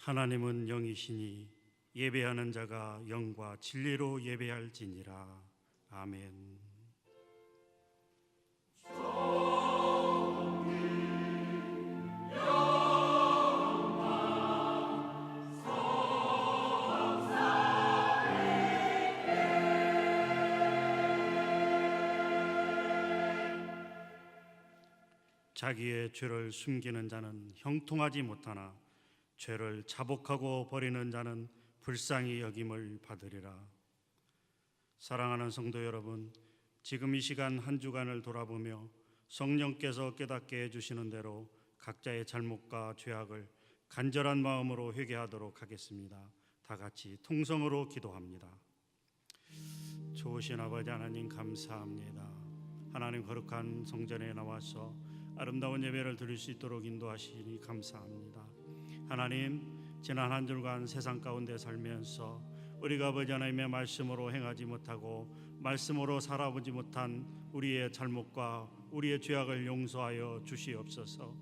하나님은 영이시니 예배하는 자가 영과 진리로 예배할지니라. 아멘. 자기의 죄를 숨기는 자는 형통하지 못하나 죄를 자복하고 버리는 자는 불쌍히 여김을 받으리라. 사랑하는 성도 여러분, 지금 이 시간 한 주간을 돌아보며 성령께서 깨닫게 해주시는 대로 각자의 잘못과 죄악을 간절한 마음으로 회개하도록 하겠습니다. 다 같이 통성으로 기도합니다. 좋으신 아버지 하나님, 감사합니다. 하나님 거룩한 성전에 나와서 아름다운 예배를 드릴 수 있도록 인도하시니 감사합니다. 하나님, 지난 한 주간 세상 가운데 살면서 우리가 아버지 하나님의 말씀으로 행하지 못하고 말씀으로 살아보지 못한 우리의 잘못과 우리의 죄악을 용서하여 주시옵소서.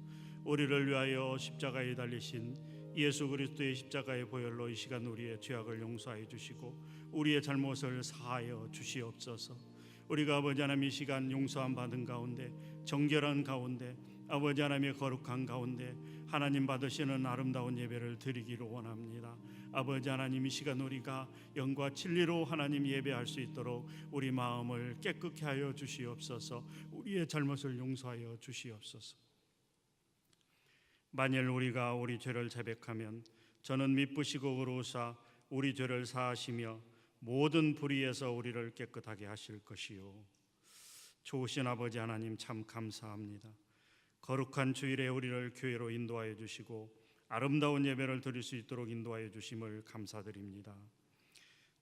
우리를 위하여 십자가에 달리신 예수 그리스도의 십자가의 보혈로 이 시간 우리의 죄악을 용서하여 주시고 우리의 잘못을 사하여 주시옵소서. 우리가 아버지 하나님 이 시간 용서함 받은 가운데, 정결한 가운데, 아버지 하나님의 거룩한 가운데 하나님 받으시는 아름다운 예배를 드리기를 원합니다. 아버지 하나님, 이 시간 우리가 영과 진리로 하나님 예배할 수 있도록 우리 마음을 깨끗게 하여 주시옵소서. 우리의 잘못을 용서하여 주시옵소서. 만일 우리가 우리 죄를 자백하면 저는 미쁘시고 의로우사 우리 죄를 사하시며 모든 불의에서 우리를 깨끗하게 하실 것이요. 좋으신 아버지 하나님, 참 감사합니다. 거룩한 주일에 우리를 교회로 인도하여 주시고 아름다운 예배를 드릴 수 있도록 인도하여 주심을 감사드립니다.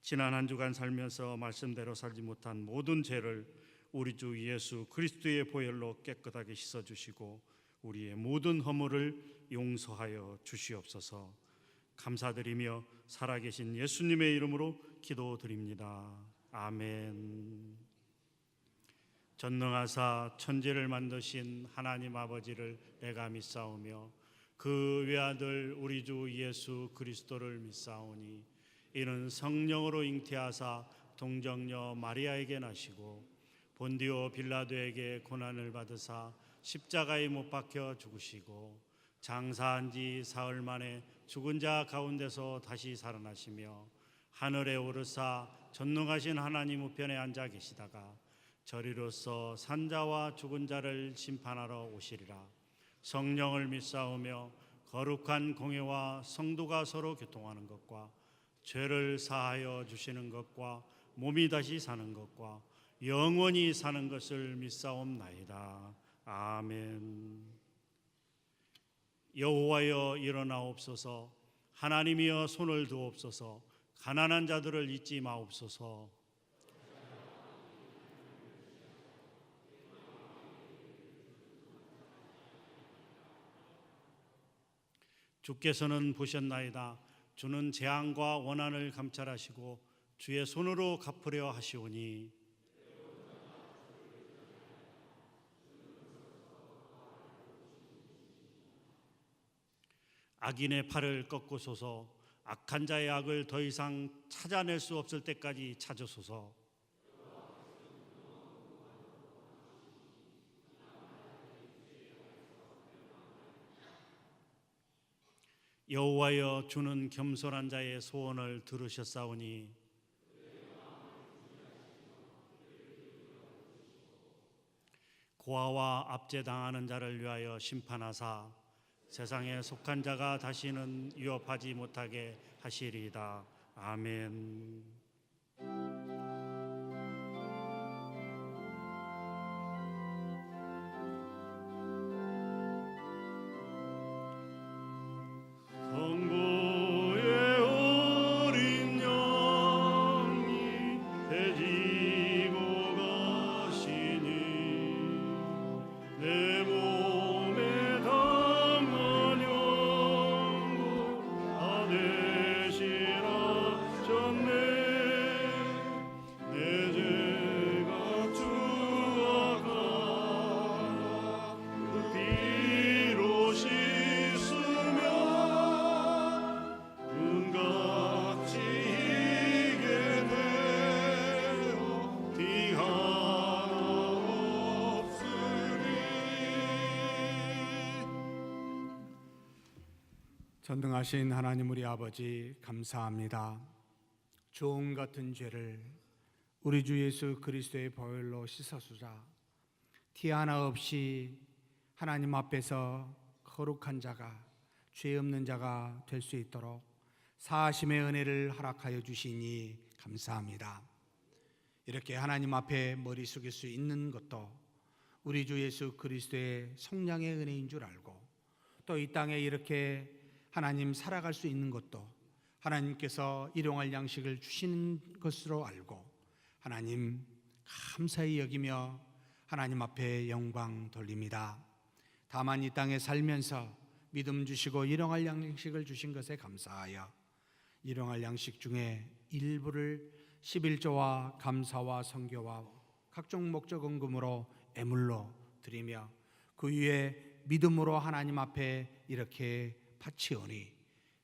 지난 한 주간 살면서 말씀대로 살지 못한 모든 죄를 우리 주 예수 그리스도의 보혈로 깨끗하게 씻어주시고 우리의 모든 허물을 용서하여 주시옵소서. 감사드리며 살아계신 예수님의 이름으로 기도드립니다. 아멘. 전능하사 천지를 만드신 하나님 아버지를 내가 믿사오며 그 외아들 우리 주 예수 그리스도를 믿사오니 이는 성령으로 잉태하사 동정녀 마리아에게 나시고 본디오 빌라도에게 고난을 받으사 십자가에 못 박혀 죽으시고 장사한 지 사흘 만에 죽은 자 가운데서 다시 살아나시며 하늘에 오르사 전능하신 하나님 우편에 앉아 계시다가 저리로서 산자와 죽은 자를 심판하러 오시리라. 성령을 믿사오며 거룩한 공회와 성도가 서로 교통하는 것과 죄를 사하여 주시는 것과 몸이 다시 사는 것과 영원히 사는 것을 믿사옵나이다. 아멘. 여호와여 일어나옵소서. 하나님이여 손을 두옵소서. 가난한 자들을 잊지 마옵소서. 주께서는 보셨나이다. 주는 재앙과 원한을 감찰하시고 주의 손으로 갚으려 하시오니 악인의 팔을 꺾으소서. 악한 자의 악을 더 이상 찾아낼 수 없을 때까지 찾으소서. 여호와여, 주는 겸손한 자의 소원을 들으셨사오니 고아와 압제당하는 자를 위하여 심판하사 세상에 속한 자가 다시는 위협하지 못하게 하시리이다. 아멘. 되시라 졌네 전능하신 하나님 우리 아버지 감사합니다. 종 같은 죄를 우리 주 예수 그리스도의 보혈로 씻어주자 티 하나 없이 하나님 앞에서 거룩한 자가, 죄 없는 자가 될 수 있도록 사하심의 은혜를 허락하여 주시니 감사합니다. 이렇게 하나님 앞에 머리 숙일 수 있는 것도 우리 주 예수 그리스도의 성량의 은혜인 줄 알고, 또 이 땅에 이렇게 하나님 살아갈 수 있는 것도 하나님께서 일용할 양식을 주시는 것으로 알고 하나님 감사히 여기며 하나님 앞에 영광 돌립니다. 다만 이 땅에 살면서 믿음 주시고 일용할 양식을 주신 것에 감사하여 일용할 양식 중에 일부를 11조와 감사와 선교와 각종 목적 헌금으로 애물로 드리며 그 위에 믿음으로 하나님 앞에 이렇게 바치오니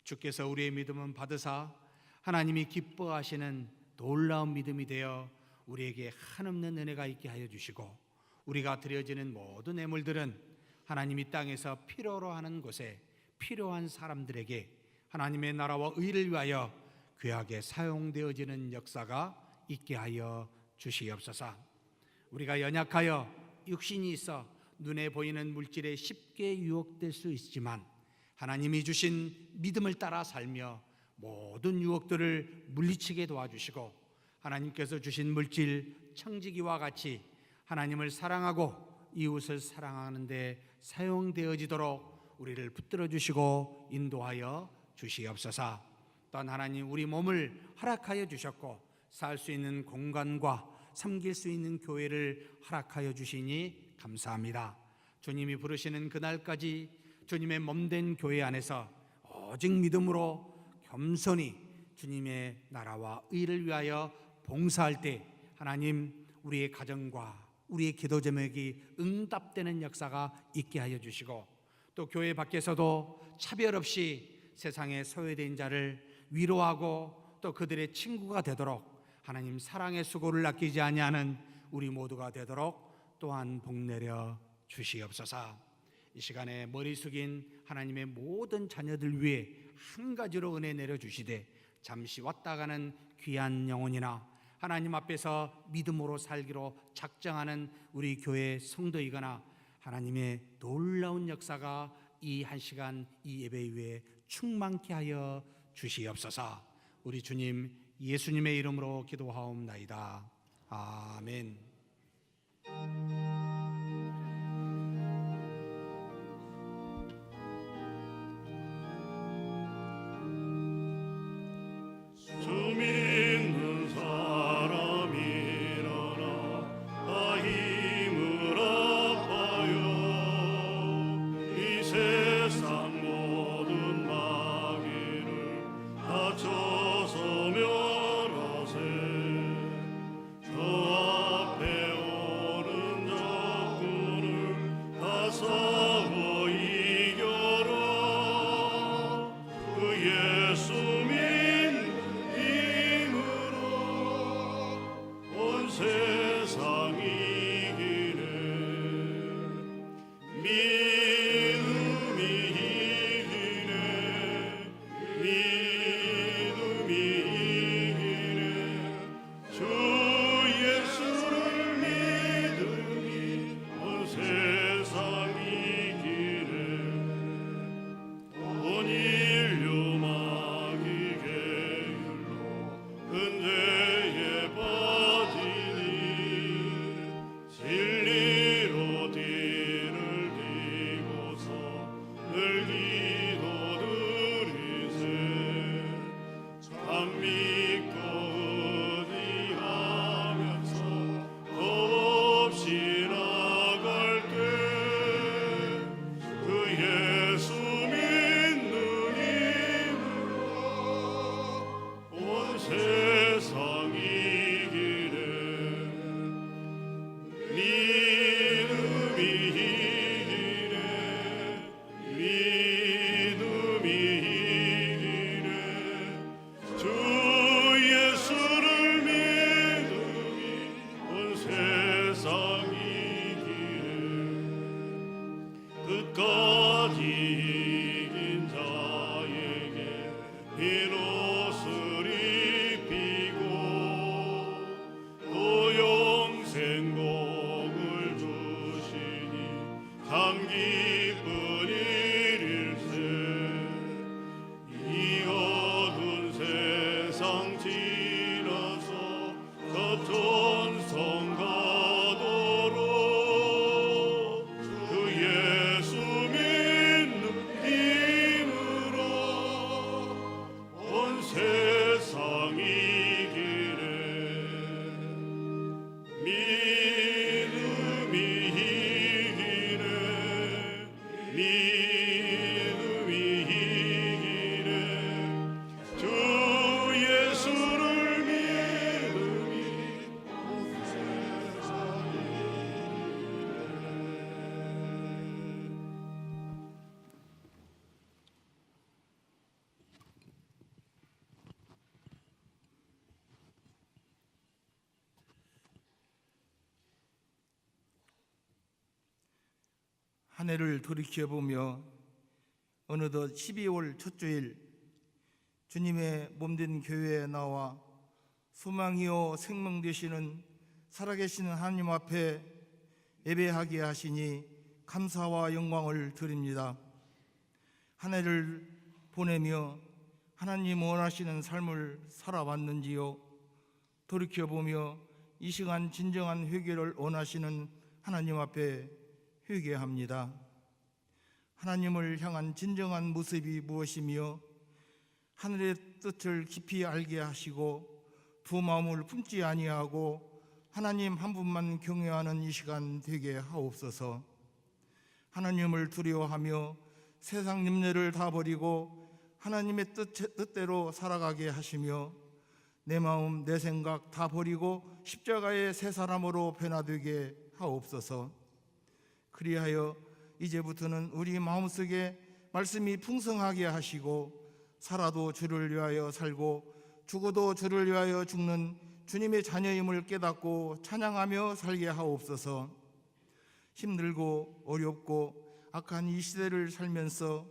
주께서 우리의 믿음은 받으사 하나님이 기뻐하시는 놀라운 믿음이 되어 우리에게 한없는 은혜가 있게 하여 주시고, 우리가 드려지는 모든 애물들은 하나님이 땅에서 필요로 하는 곳에 필요한 사람들에게 하나님의 나라와 의를 위하여 귀하게 사용되어지는 역사가 있게 하여 주시옵소서. 우리가 연약하여 육신이 있어 눈에 보이는 물질에 쉽게 유혹될 수 있지만 하나님이 주신 믿음을 따라 살며 모든 유혹들을 물리치게 도와주시고, 하나님께서 주신 물질 청지기와 같이 하나님을 사랑하고 이웃을 사랑하는 데 사용되어지도록 우리를 붙들어 주시고 인도하여 주시옵소서. 또한 하나님 우리 몸을 허락하여 주셨고 살 수 있는 공간과 섬길 수 있는 교회를 허락하여 주시니 감사합니다. 주님이 부르시는 그날까지 주님의 몸된 교회 안에서 오직 믿음으로 겸손히 주님의 나라와 의를 위하여 봉사할 때 하나님 우리의 가정과 우리의 기도 제목이 응답되는 역사가 있게 하여 주시고, 또 교회 밖에서도 차별 없이 세상에 소외된 자를 위로하고 또 그들의 친구가 되도록 하나님 사랑의 수고를 아끼지 아니하는 우리 모두가 되도록 또한 복내려 주시옵소서. 이 시간에 머리 숙인 하나님의 모든 자녀들 위해 한 가지로 은혜 내려주시되, 잠시 왔다 가는 귀한 영혼이나 하나님 앞에서 믿음으로 살기로 작정하는 우리 교회 성도이거나 하나님의 놀라운 역사가 이 한 시간 이 예배 위에 충만케 하여 주시옵소서. 우리 주님 예수님의 이름으로 기도하옵나이다. 아멘. 저 앞에 오른 자 흰 옷을 입히고 또 영생복을 주시니 참 기쁜 일일세. 이 어두운 세상 지나서 저 천성 가도록 그 예수 믿는 힘으로 온 세상이 길에 믿음이 이기네. 믿음이 이기네. 주 예수를 믿음이 온 세상이 한 해를 돌이켜보며 어느덧 12월 첫 주일 주님의 몸된 교회에 나와 소망이요 생명 되시는 살아계시는 하나님 앞에 예배하게 하시니 감사와 영광을 드립니다. 한 해를 보내며 하나님 원하시는 삶을 살아왔는지요? 돌이켜보며 이 시간 진정한 회개를 원하시는 하나님 앞에 회개합니다. 하나님을 향한 진정한 모습이 무엇이며 하늘의 뜻을 깊이 알게 하시고 두 마음을 품지 아니하고 하나님 한 분만 경외하는 이 시간 되게 하옵소서. 하나님을 두려워하며 세상 염려를 다 버리고 하나님의 뜻대로 살아가게 하시며 내 마음 내 생각 다 버리고 십자가의 새 사람으로 변화되게 하옵소서. 그리하여 이제부터는 우리 마음속에 말씀이 풍성하게 하시고 살아도 주를 위하여 살고 죽어도 주를 위하여 죽는 주님의 자녀임을 깨닫고 찬양하며 살게 하옵소서. 힘들고 어렵고 악한 이 시대를 살면서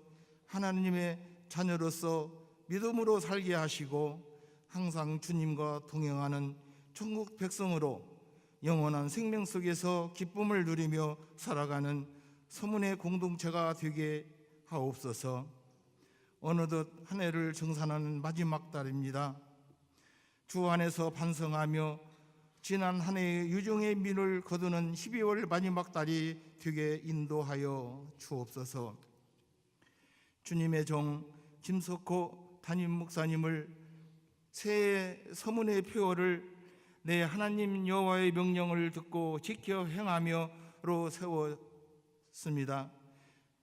하나님의 자녀로서 믿음으로 살게 하시고 항상 주님과 동행하는 천국 백성으로 영원한 생명 속에서 기쁨을 누리며 살아가는 서문의 공동체가 되게 하옵소서. 어느덧 한 해를 정산하는 마지막 달입니다. 주 안에서 반성하며 지난 한 해의 유종의 민을 거두는 12월 마지막 달이 되게 인도하여 주옵소서. 주님의 종 김석호 담임 목사님을 새해 서문의 표어를 내 하나님 여호와의 명령을 듣고 지켜 행하며로 세웠습니다.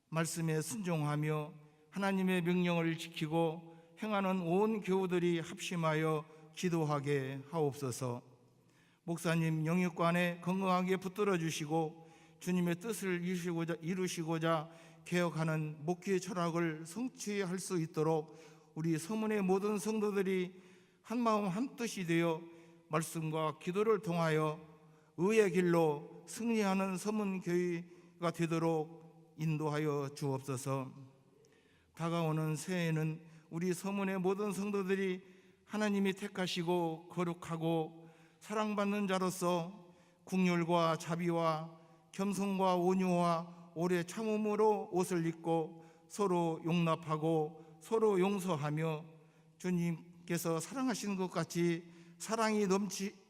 말씀에 순종하며 하나님의 명령을 지키고 행하는 온 교우들이 합심하여 기도하게 하옵소서. 목사님 영육관에 건강하게 붙들어 주시고 주님의 뜻을 이루시고자 개혁하는 목회 철학을 성취할 수 있도록 우리 서문의 모든 성도들이 한마음 한뜻이 되어 말씀과 기도를 통하여 의의 길로 승리하는 서문교회가 되도록 인도하여 주옵소서. 다가오는 새해에는 우리 서문의 모든 성도들이 하나님이 택하시고 거룩하고 사랑받는 자로서 긍휼과 자비와 겸손과 온유와 오래 참음으로 옷을 입고 서로 용납하고 서로 용서하며 주님께서 사랑하시는 것 같이 사랑이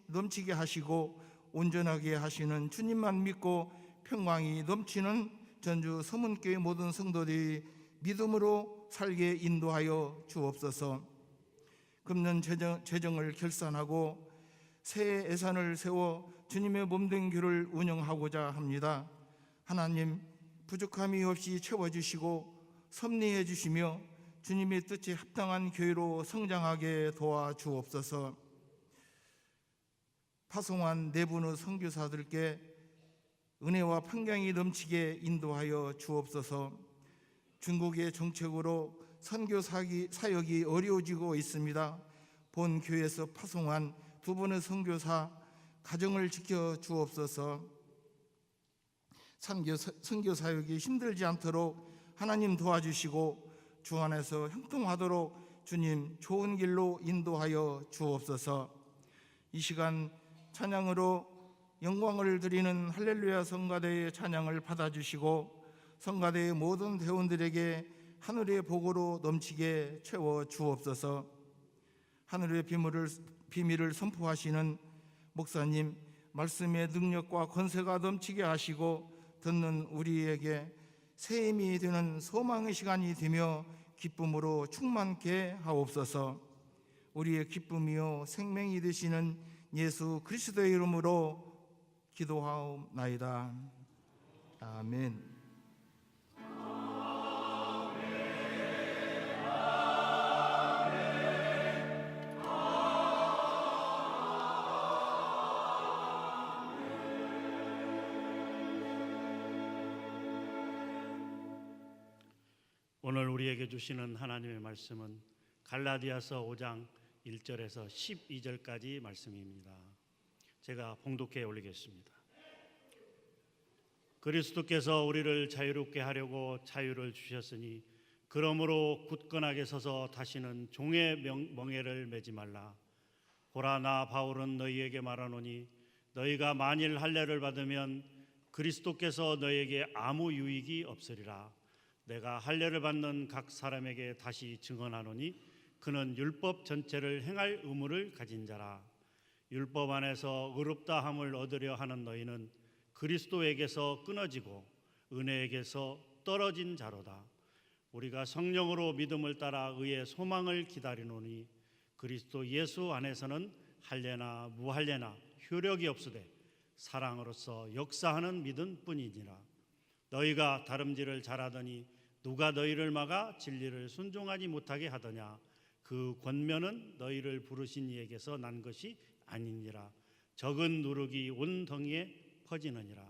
넘치게 하시고 온전하게 하시는 주님만 믿고 평강이 넘치는 전주 서문교회 모든 성도들이 믿음으로 살게 인도하여 주옵소서. 금년 재정을 결산하고 새 예산을 세워 주님의 몸된 교회를 운영하고자 합니다. 하나님 부족함이 없이 채워주시고 섭리해 주시며 주님의 뜻에 합당한 교회로 성장하게 도와주옵소서. 파송한 내분의 선교사들께 은혜와 평강이 넘치게 인도하여 주옵소서. 중국의 정책으로 선교 사역이 어려워지고 있습니다. 본 교회에서 파송한 두 분의 선교사 가정을 지켜 주옵소서. 선교 사역이 힘들지 않도록 하나님 도와주시고 주 안에서 형통하도록 주님 좋은 길로 인도하여 주옵소서. 이 시간 찬양으로 영광을 드리는 할렐루야 성가대의 찬양을 받아주시고 성가대의 모든 대원들에게 하늘의 복으로 넘치게 채워 주옵소서. 하늘의 비밀을 선포하시는 목사님, 말씀의 능력과 권세가 넘치게 하시고 듣는 우리에게 새 힘이 되는 소망의 시간이 되며 기쁨으로 충만케 하옵소서. 우리의 기쁨이요 생명이 되시는 예수 그리스도의 이름으로 기도하옵나이다. 아멘. 오늘 우리에게 주시는 하나님의 말씀은 갈라디아서 5장 1절에서 12절까지 말씀입니다. 제가 봉독해 올리겠습니다. 그리스도께서 우리를 자유롭게 하려고 자유를 주셨으니 그러므로 굳건하게 서서 다시는 종의 멍에를 매지 말라. 보라, 나 바울은 너희에게 말하노니 너희가 만일 할례를 받으면 그리스도께서 너희에게 아무 유익이 없으리라. 내가 할례를 받는 각 사람에게 다시 증언하노니 그는 율법 전체를 행할 의무를 가진 자라. 율법 안에서 의롭다 함을 얻으려 하는 너희는 그리스도에게서 끊어지고 은혜에게서 떨어진 자로다. 우리가 성령으로 믿음을 따라 의의 소망을 기다리노니 그리스도 예수 안에서는 할례나 무할례나 효력이 없으되 사랑으로서 역사하는 믿음 뿐이니라. 너희가 다름질을 잘하더니 누가 너희를 막아 진리를 순종하지 못하게 하더냐. 그 권면은 너희를 부르신 이에게서 난 것이 아니니라. 적은 누룩이 온 덩이에 퍼지느니라.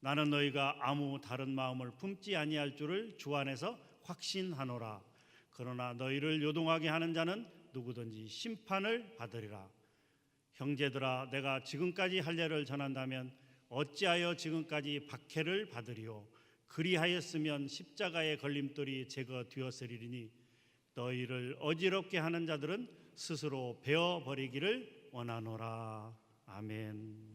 나는 너희가 아무 다른 마음을 품지 아니할 줄을 주 안에서 확신하노라. 그러나 너희를 요동하게 하는 자는 누구든지 심판을 받으리라. 형제들아, 내가 지금까지 할례를 전한다면 어찌하여 지금까지 박해를 받으리요. 그리하였으면 십자가의 걸림돌이 제거되었으리니 너희를 어지럽게 하는 자들은 스스로 베어버리기를 원하노라. 아멘.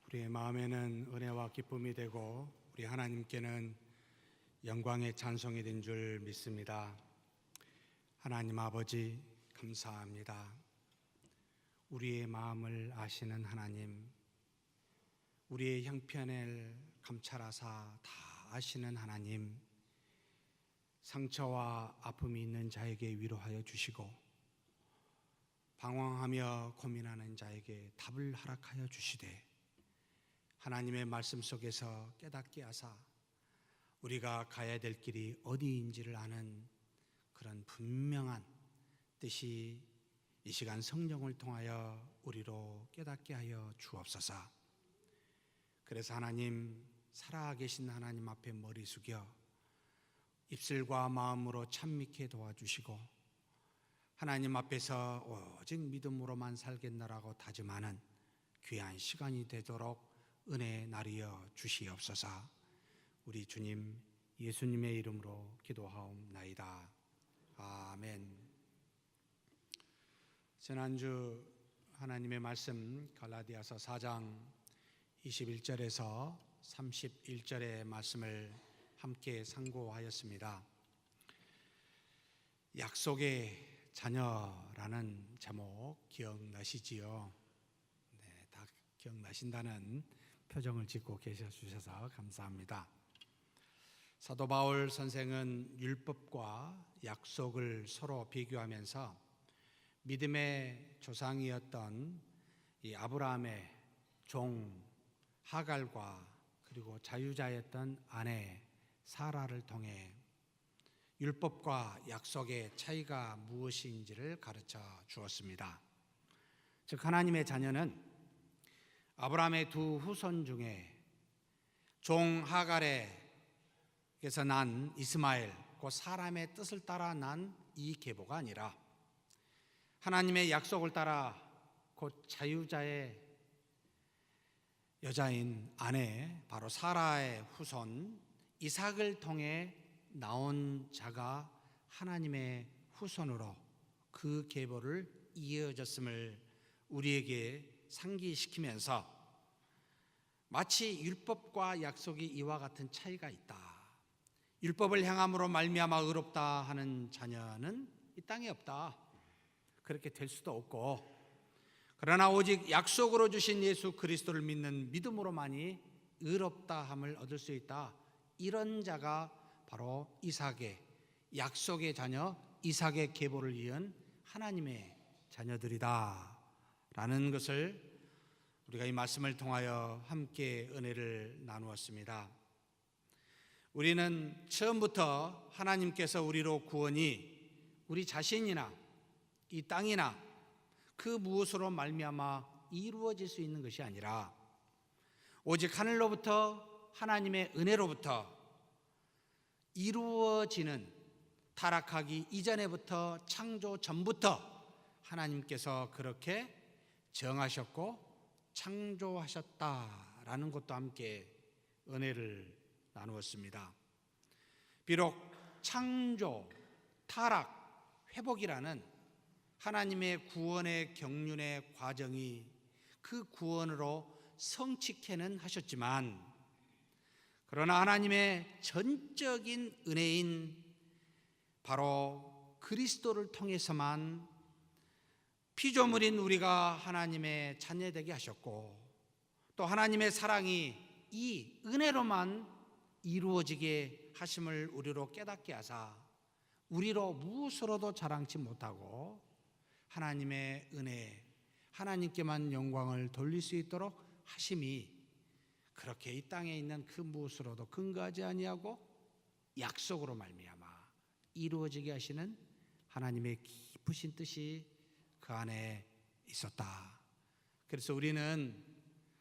우리의 마음에는 은혜와 기쁨이 되고 우리 하나님께는 영광의 찬송이 된 줄 믿습니다. 하나님 아버지 감사합니다. 우리의 마음을 아시는 하나님, 우리의 형편을 감찰하사 다 아시는 하나님, 상처와 아픔이 있는 자에게 위로하여 주시고 방황하며 고민하는 자에게 답을 허락하여 주시되 하나님의 말씀 속에서 깨닫게 하사 우리가 가야 될 길이 어디인지를 아는 그런 분명한 뜻이 이 시간 성령을 통하여 우리로 깨닫게 하여 주옵소서. 그래서 하나님, 살아계신 하나님 앞에 머리 숙여 입술과 마음으로 찬미케 도와주시고 하나님 앞에서 오직 믿음으로만 살겠노라고 다짐하는 귀한 시간이 되도록 은혜 나리여 주시옵소서. 우리 주님 예수님의 이름으로 기도하옵나이다. 아멘. 지난주 하나님의 말씀 갈라디아서 4장 21절에서 31절의 말씀을 함께 상고하였습니다. 약속의 자녀라는 제목 기억나시지요? 네, 다 기억나신다는 표정을 짓고 계셔주셔서 감사합니다. 사도 바울 선생은 율법과 약속을 서로 비교하면서 믿음의 조상이었던 이 아브라함의 종 하갈과 그리고 자유자였던 아내 사라를 통해 율법과 약속의 차이가 무엇인지를 가르쳐 주었습니다. 즉 하나님의 자녀는 아브라함의 두 후손 중에 종 하갈에게서 난 이스마엘, 그 사람의 뜻을 따라 난 이 계보가 아니라 하나님의 약속을 따라 곧 자유자의 여자인 아내 바로 사라의 후손 이삭을 통해 나온 자가 하나님의 후손으로 그 계보를 이어졌음을 우리에게 상기시키면서 마치 율법과 약속이 이와 같은 차이가 있다. 율법을 행함으로 말미암아 의롭다 하는 자녀는 이 땅에 없다. 그렇게 될 수도 없고 그러나 오직 약속으로 주신 예수 그리스도를 믿는 믿음으로만이 의롭다함을 얻을 수 있다. 이런 자가 바로 이삭의 약속의 자녀 이삭의 계보를 이은 하나님의 자녀들이다 라는 것을 우리가 이 말씀을 통하여 함께 은혜를 나누었습니다. 우리는 처음부터 하나님께서 우리로 구원이 우리 자신이나 이 땅이나 그 무엇으로 말미암아 이루어질 수 있는 것이 아니라 오직 하늘로부터 하나님의 은혜로부터 이루어지는 타락하기 이전에부터 창조 전부터 하나님께서 그렇게 정하셨고 창조하셨다라는 것도 함께 은혜를 나누었습니다. 비록 창조, 타락, 회복이라는 하나님의 구원의 경륜의 과정이 그 구원으로 성취케는 하셨지만 그러나 하나님의 전적인 은혜인 바로 그리스도를 통해서만 피조물인 우리가 하나님의 자녀되게 하셨고 또 하나님의 사랑이 이 은혜로만 이루어지게 하심을 우리로 깨닫게 하사 우리로 무엇으로도 자랑치 못하고 하나님의 은혜, 하나님께만 영광을 돌릴 수 있도록 하심이 그렇게 이 땅에 있는 그 무엇으로도 근거하지 아니하고 약속으로 말미암아 이루어지게 하시는 하나님의 깊으신 뜻이 그 안에 있었다. 그래서 우리는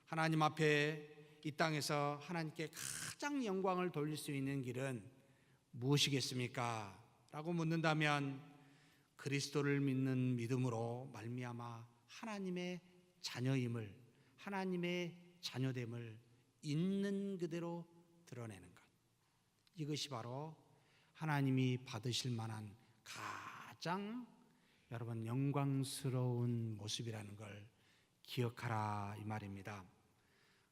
하나님 앞에 이 땅에서 하나님께 가장 영광을 돌릴 수 있는 길은 무엇이겠습니까? 라고 묻는다면 그리스도를 믿는 믿음으로 말미암아 하나님의 자녀임을, 하나님의 자녀됨을 있는 그대로 드러내는 것, 이것이 바로 하나님이 받으실 만한 가장 여러분 영광스러운 모습이라는 걸 기억하라 이 말입니다.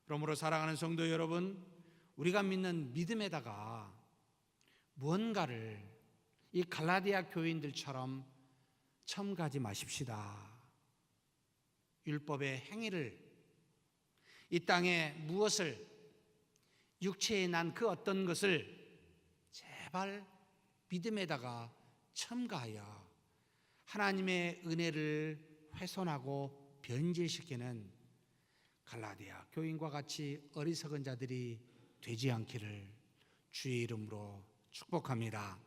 그러므로 사랑하는 성도 여러분, 우리가 믿는 믿음에다가 무언가를 이 갈라디아 교인들처럼 첨가하지 마십시다. 율법의 행위를, 이 땅에 무엇을, 육체에 난 그 어떤 것을 제발 믿음에다가 첨가하여 하나님의 은혜를 훼손하고 변질시키는 갈라디아 교인과 같이 어리석은 자들이 되지 않기를 주의 이름으로 축복합니다.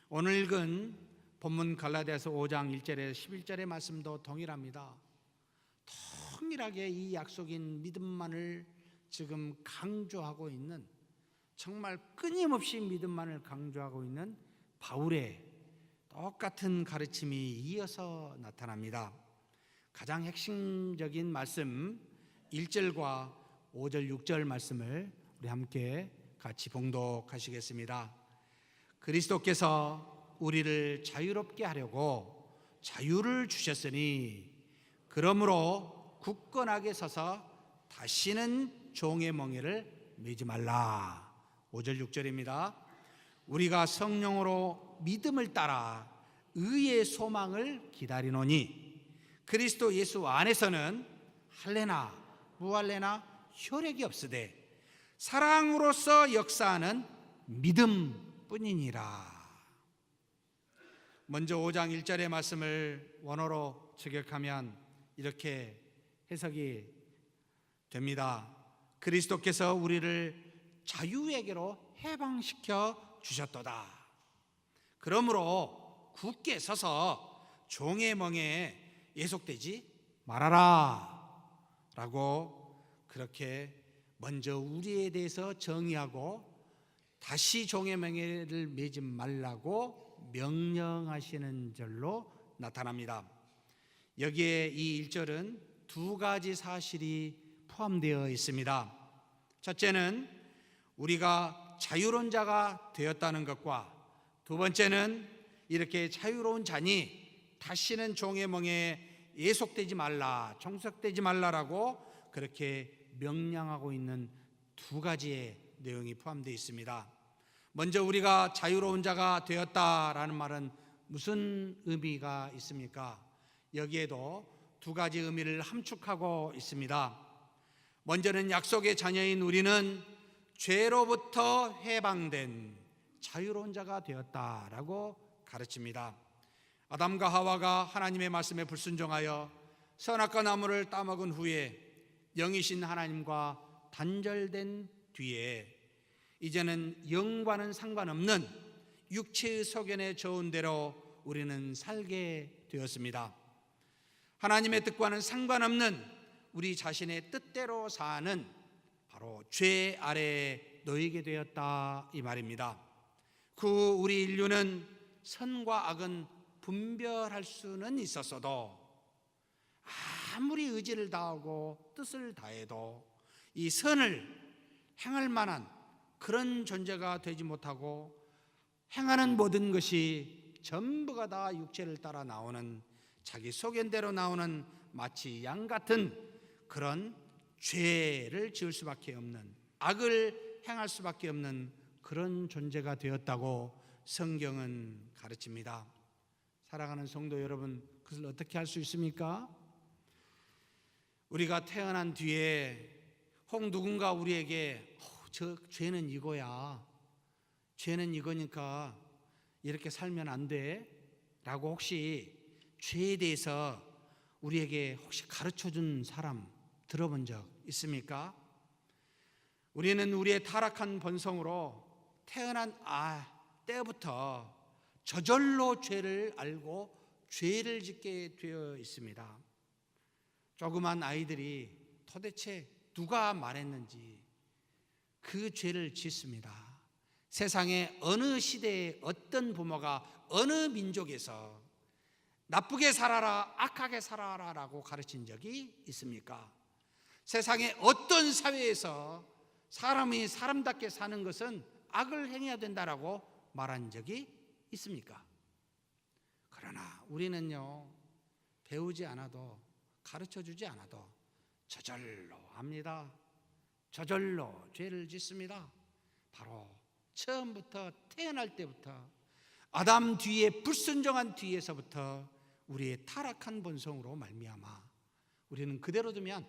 오늘 읽은 본문 갈라디아서 5장 1절에 11절의 말씀도 동일합니다. 동일하게 이 약속인 믿음만을 지금 강조하고 있는, 정말 끊임없이 믿음만을 강조하고 있는 바울의 똑같은 가르침이 이어서 나타납니다. 가장 핵심적인 말씀 1절과 5절 6절 말씀을 우리 함께 같이 봉독하시겠습니다. 그리스도께서 우리를 자유롭게 하려고 자유를 주셨으니 그러므로 굳건하게 서서 다시는 종의 멍에를 매지 말라. 5절 6절입니다. 우리가 성령으로 믿음을 따라 의의 소망을 기다리노니 그리스도 예수 안에서는 할례나 무할례나 혈액이 없으되 사랑으로서 역사하는 믿음뿐이니라. 먼저 5장 1절의 말씀을 원어로 직역하면 이렇게 해석이 됩니다. 그리스도께서 우리를 자유에게로 해방시켜 주셨도다. 그러므로 굳게 서서 종의 멍에 예속되지 말아라 라고 그렇게 먼저 우리에 대해서 정의하고 다시 종의 멍에를 매지 말라고 명령하시는 절로 나타납니다. 여기에 이 1절은 두 가지 사실이 포함되어 있습니다. 첫째는 우리가 자유로운 자가 되었다는 것과, 두 번째는 이렇게 자유로운 자니 다시는 종의 멍에 예속되지 말라, 종속되지 말라라고 그렇게 명령하고 있는 두 가지의 내용이 포함되어 있습니다. 먼저 우리가 자유로운 자가 되었다라는 말은 무슨 의미가 있습니까? 여기에도 두 가지 의미를 함축하고 있습니다. 먼저는 약속의 자녀인 우리는 죄로부터 해방된 자유로운 자가 되었다라고 가르칩니다. 아담과 하와가 하나님의 말씀에 불순종하여 선악과 나무를 따먹은 후에 영이신 하나님과 단절된 뒤에 이제는 영과는 상관없는 육체의 소견에 좋은 대로 우리는 살게 되었습니다. 하나님의 뜻과는 상관없는 우리 자신의 뜻대로 사는 바로 죄 아래에 놓이게 되었다 이 말입니다. 그 우리 인류는 선과 악은 분별할 수는 있었어도 아무리 의지를 다하고 뜻을 다해도 이 선을 행할 만한 그런 존재가 되지 못하고 행하는 모든 것이 전부가 다 육체를 따라 나오는, 자기 소견대로 나오는 마치 양 같은 그런 죄를 지을 수밖에 없는, 악을 행할 수밖에 없는 그런 존재가 되었다고 성경은 가르칩니다. 사랑하는 성도 여러분, 그것을 어떻게 할 수 있습니까? 우리가 태어난 뒤에 혹 누군가 우리에게 저 죄는 이거야, 죄는 이거니까 이렇게 살면 안 돼 라고 혹시 죄에 대해서 우리에게 혹시 가르쳐준 사람 들어본 적 있습니까? 우리는 우리의 타락한 본성으로 태어난 때부터 저절로 죄를 알고 죄를 짓게 되어 있습니다. 조그만 아이들이 도대체 누가 말했는지 그 죄를 짓습니다. 세상에 어느 시대에 어떤 부모가 어느 민족에서 나쁘게 살아라, 악하게 살아라 라고 가르친 적이 있습니까? 세상에 어떤 사회에서 사람이 사람답게 사는 것은 악을 행해야 된다라고 말한 적이 있습니까? 그러나 우리는요, 배우지 않아도 가르쳐주지 않아도 저절로 합니다. 저절로 죄를 짓습니다. 바로 처음부터 태어날 때부터 아담 뒤에 불순종한 뒤에서부터 우리의 타락한 본성으로 말미암아 우리는 그대로 두면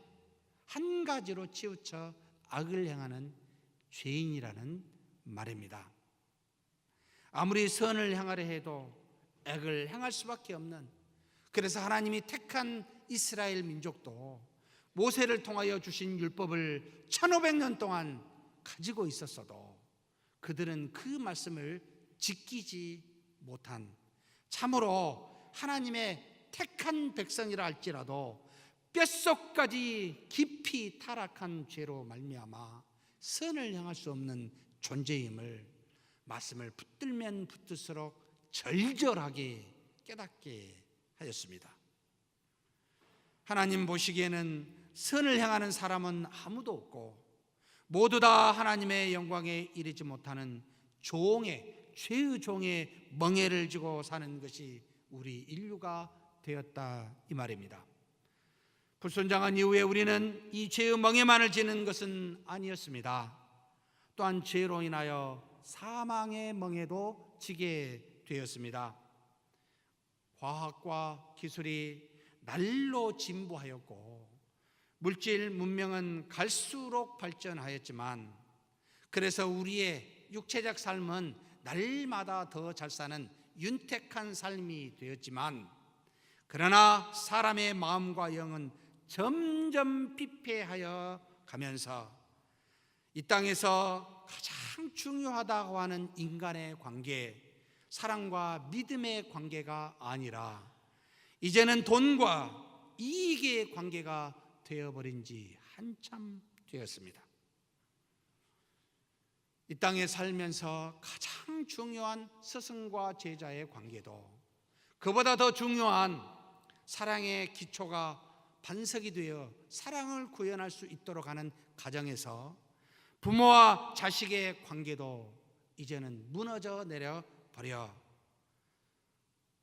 한 가지로 치우쳐 악을 행하는 죄인이라는 말입니다. 아무리 선을 행하려 해도 악을 행할 수밖에 없는, 그래서 하나님이 택한 이스라엘 민족도 모세를 통하여 주신 율법을 1500년 동안 가지고 있었어도 그들은 그 말씀을 지키지 못한, 참으로 하나님의 택한 백성이라 할지라도 뼛속까지 깊이 타락한 죄로 말미암아 선을 향할 수 없는 존재임을 말씀을 붙들면 붙들수록 절절하게 깨닫게 하였습니다. 하나님 보시기에는 선을 향하는 사람은 아무도 없고 모두 다 하나님의 영광에 이르지 못하는 죄의 종의 멍에를 지고 사는 것이 우리 인류가 되었다 이 말입니다. 불순종한 이후에 우리는 이 죄의 멍에만을 지는 것은 아니었습니다. 또한 죄로 인하여 사망의 멍에도 지게 되었습니다. 과학과 기술이 날로 진보하였고 물질 문명은 갈수록 발전하였지만, 그래서 우리의 육체적 삶은 날마다 더 잘 사는 윤택한 삶이 되었지만, 그러나 사람의 마음과 영은 점점 피폐하여 가면서 이 땅에서 가장 중요하다고 하는 인간의 관계, 사랑과 믿음의 관계가 아니라 이제는 돈과 이익의 관계가 되어버린 지 한참 되었습니다. 이 땅에 살면서 가장 중요한 스승과 제자의 관계도, 그보다 더 중요한 사랑의 기초가 반석이 되어 사랑을 구현할 수 있도록 하는 가정에서 부모와 자식의 관계도 이제는 무너져 내려 버려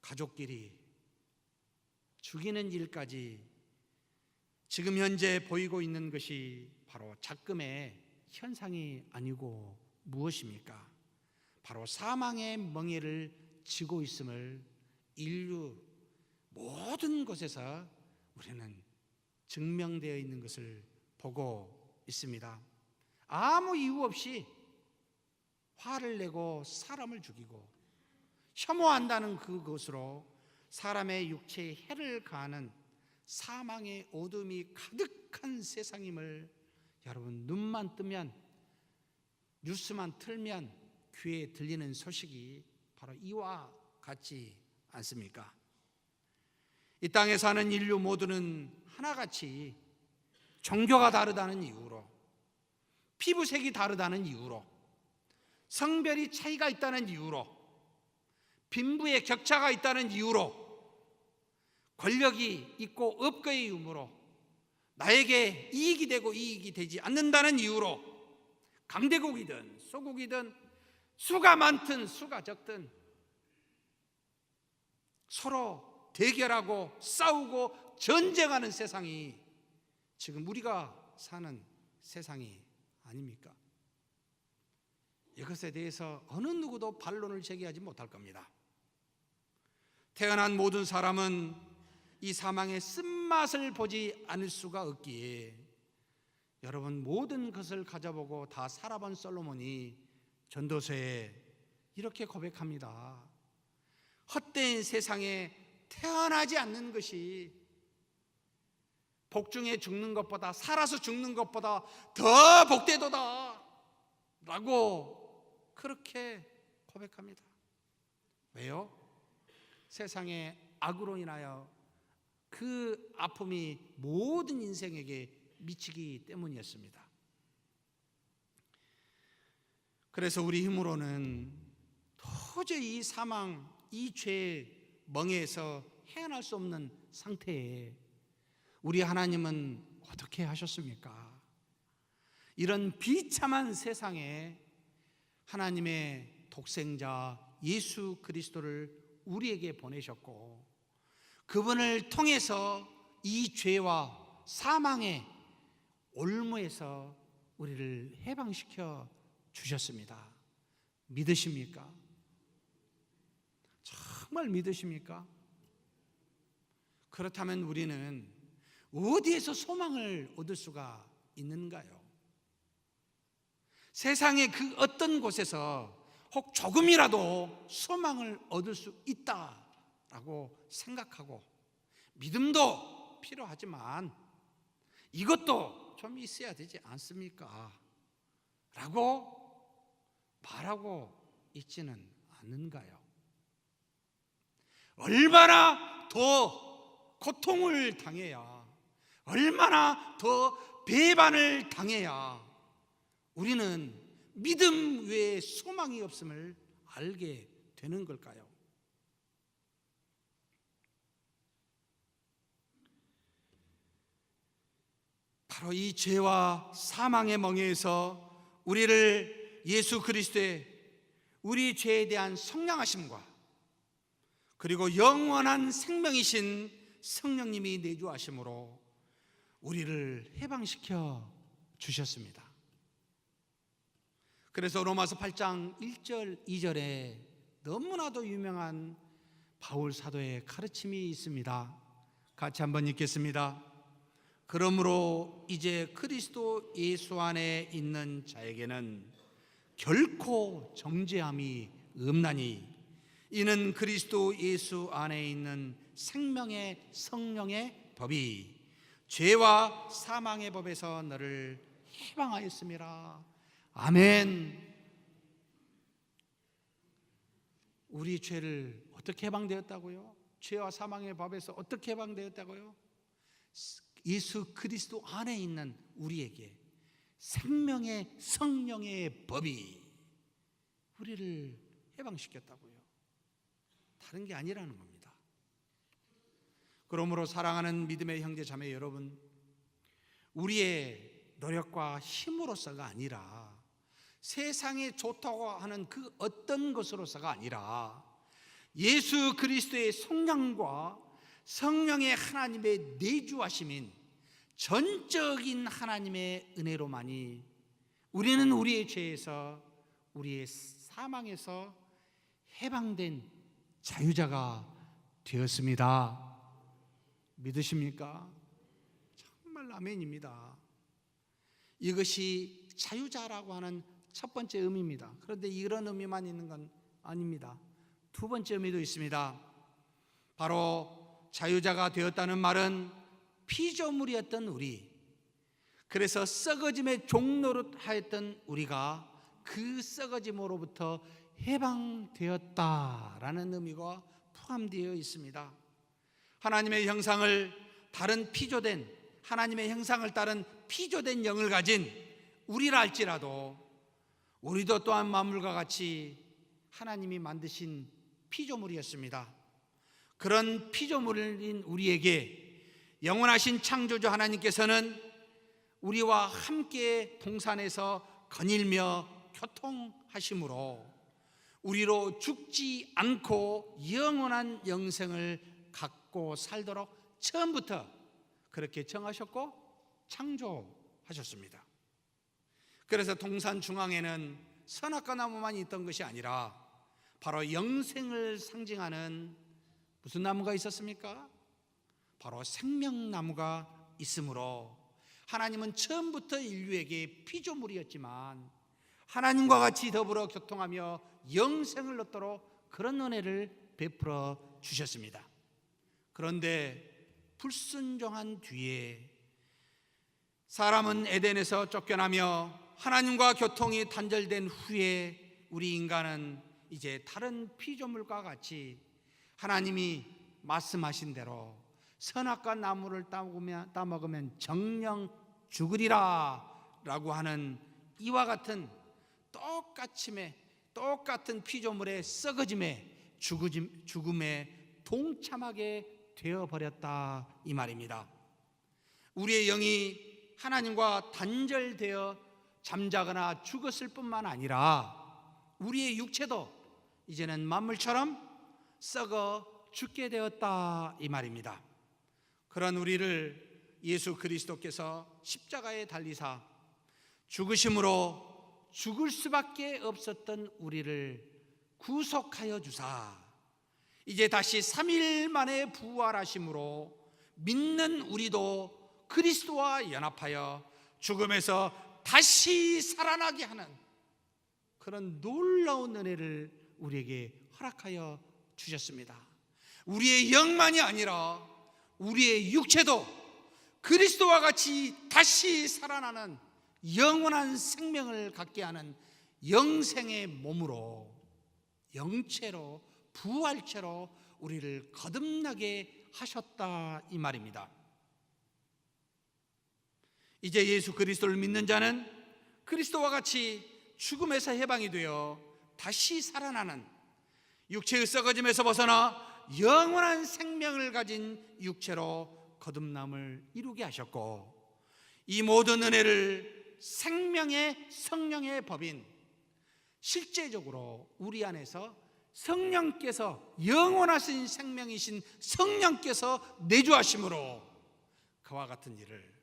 가족끼리 죽이는 일까지 지금 현재 보이고 있는 것이 바로 작금의 현상이 아니고 무엇입니까? 바로 사망의 멍에를 지고 있음을 인류 모든 곳에서 우리는 증명되어 있는 것을 보고 있습니다. 아무 이유 없이 화를 내고 사람을 죽이고 혐오한다는 그것으로 사람의 육체에 해를 가하는 사망의 어둠이 가득한 세상임을 여러분 눈만 뜨면, 뉴스만 틀면 귀에 들리는 소식이 바로 이와 같지 않습니까? 이 땅에 사는 인류 모두는 하나같이 종교가 다르다는 이유로, 피부색이 다르다는 이유로, 성별이 차이가 있다는 이유로, 빈부의 격차가 있다는 이유로, 권력이 있고 없고의 이유로, 나에게 이익이 되고 이익이 되지 않는다는 이유로 강대국이든 소국이든 수가 많든 수가 적든 서로 대결하고 싸우고 전쟁하는 세상이 지금 우리가 사는 세상이 아닙니까? 이것에 대해서 어느 누구도 반론을 제기하지 못할 겁니다. 태어난 모든 사람은 이 사망의 쓴맛을 보지 않을 수가 없기에 여러분 모든 것을 가져보고 다 살아본 솔로몬이 전도서에 이렇게 고백합니다. 헛된 세상에 태어나지 않는 것이 복중에 죽는 것보다, 살아서 죽는 것보다 더 복되도다 라고 그렇게 고백합니다. 왜요? 세상의 악으로 인하여 그 아픔이 모든 인생에게 미치기 때문이었습니다. 그래서 우리 힘으로는 도저히 이 사망, 이 죄의 멍에에서 헤어날 수 없는 상태에 우리 하나님은 어떻게 하셨습니까? 이런 비참한 세상에 하나님의 독생자 예수 그리스도를 우리에게 보내셨고, 그분을 통해서 이 죄와 사망의 올무에서 우리를 해방시켜 주셨습니다. 믿으십니까? 정말 믿으십니까? 그렇다면 우리는 어디에서 소망을 얻을 수가 있는가요? 세상의 그 어떤 곳에서 혹 조금이라도 소망을 얻을 수 있다라고 생각하고, 믿음도 필요하지만 이것도 좀 있어야 되지 않습니까? 라고 말하고 있지는 않는가요? 얼마나 더 고통을 당해야, 얼마나 더 배반을 당해야 우리는 믿음 외에 소망이 없음을 알게 되는 걸까요? 바로 이 죄와 사망의 멍에에서 우리를 예수 그리스도의 우리 죄에 대한 속량하심과, 그리고 영원한 생명이신 성령님이 내주하심으로 우리를 해방시켜 주셨습니다. 그래서 로마서 8장 1절 2절에 너무나도 유명한 바울 사도의 가르침이 있습니다. 같이 한번 읽겠습니다. 그러므로 이제 그리스도 예수 안에 있는 자에게는 결코 정죄함이 없나니, 이는 그리스도 예수 안에 있는 생명의 성령의 법이 죄와 사망의 법에서 너를 해방하였음이라. 아멘. 우리 죄를 어떻게 해방되었다고요? 죄와 사망의 법에서 어떻게 해방되었다고요? 예수 그리스도 안에 있는 우리에게 생명의 성령의 법이 우리를 해방시켰다고요. 다른 게 아니라는 겁니다. 그러므로 사랑하는 믿음의 형제 자매 여러분, 우리의 노력과 힘으로서가 아니라, 세상에 좋다고 하는 그 어떤 것으로서가 아니라, 예수 그리스도의 속량과 성령의 하나님의 내주하심인 전적인 하나님의 은혜로만이 우리는 우리의 죄에서, 우리의 사망에서 해방된 자유자가 되었습니다. 믿으십니까? 정말 아멘입니다. 이것이 자유자라고 하는 첫 번째 의미입니다. 그런데 이런 의미만 있는 건 아닙니다. 두 번째 의미도 있습니다. 바로 자유자가 되었다는 말은 피조물이었던 우리, 그래서 썩어짐의 종노릇하였던 우리가 그 썩어짐으로부터 해방되었다라는 의미가 포함되어 있습니다. 하나님의 형상을 다른 피조된, 하나님의 형상을 따른 피조된 영을 가진 우리라 할지라도 우리도 또한 만물과 같이 하나님이 만드신 피조물이었습니다. 그런 피조물인 우리에게 영원하신 창조주 하나님께서는 우리와 함께 동산에서 거닐며 교통하심으로 우리로 죽지 않고 영원한 영생을 갖고 살도록 처음부터 그렇게 정하셨고 창조하셨습니다. 그래서 동산 중앙에는 선악과 나무만 있던 것이 아니라 바로 영생을 상징하는 무슨 나무가 있었습니까? 바로 생명나무가 있으므로 하나님은 처음부터 인류에게 피조물이었지만 하나님과 같이 더불어 교통하며 영생을 얻도록 그런 은혜를 베풀어 주셨습니다. 그런데 불순종한 뒤에 사람은 에덴에서 쫓겨나며 하나님과 교통이 단절된 후에 우리 인간은 이제 다른 피조물과 같이 하나님이 말씀하신 대로 선악과 나무를 따먹으면 정령 죽으리라 라고 하는 이와 같은 똑같은 피조물의 썩어짐에 죽음에 동참하게 되어버렸다 이 말입니다. 우리의 영이 하나님과 단절되어 잠자거나 죽었을 뿐만 아니라 우리의 육체도 이제는 만물처럼 썩어 죽게 되었다 이 말입니다. 그런 우리를 예수 그리스도께서 십자가에 달리사 죽으심으로 죽을 수밖에 없었던 우리를 구속하여 주사 이제 다시 3일 만에 부활하심으로 믿는 우리도 그리스도와 연합하여 죽음에서 다시 살아나게 하는 그런 놀라운 은혜를 우리에게 허락하여 주셨습니다. 우리의 영만이 아니라 우리의 육체도 그리스도와 같이 다시 살아나는 영원한 생명을 갖게 하는 영생의 몸으로, 영체로, 부활체로 우리를 거듭나게 하셨다 이 말입니다. 이제 예수 그리스도를 믿는 자는 그리스도와 같이 죽음에서 해방이 되어 다시 살아나는 육체의 썩어짐에서 벗어나 영원한 생명을 가진 육체로 거듭남을 이루게 하셨고, 이 모든 은혜를 생명의 성령의 법인 실제적으로 우리 안에서 성령께서, 영원하신 생명이신 성령께서 내주하심으로 그와 같은 일을,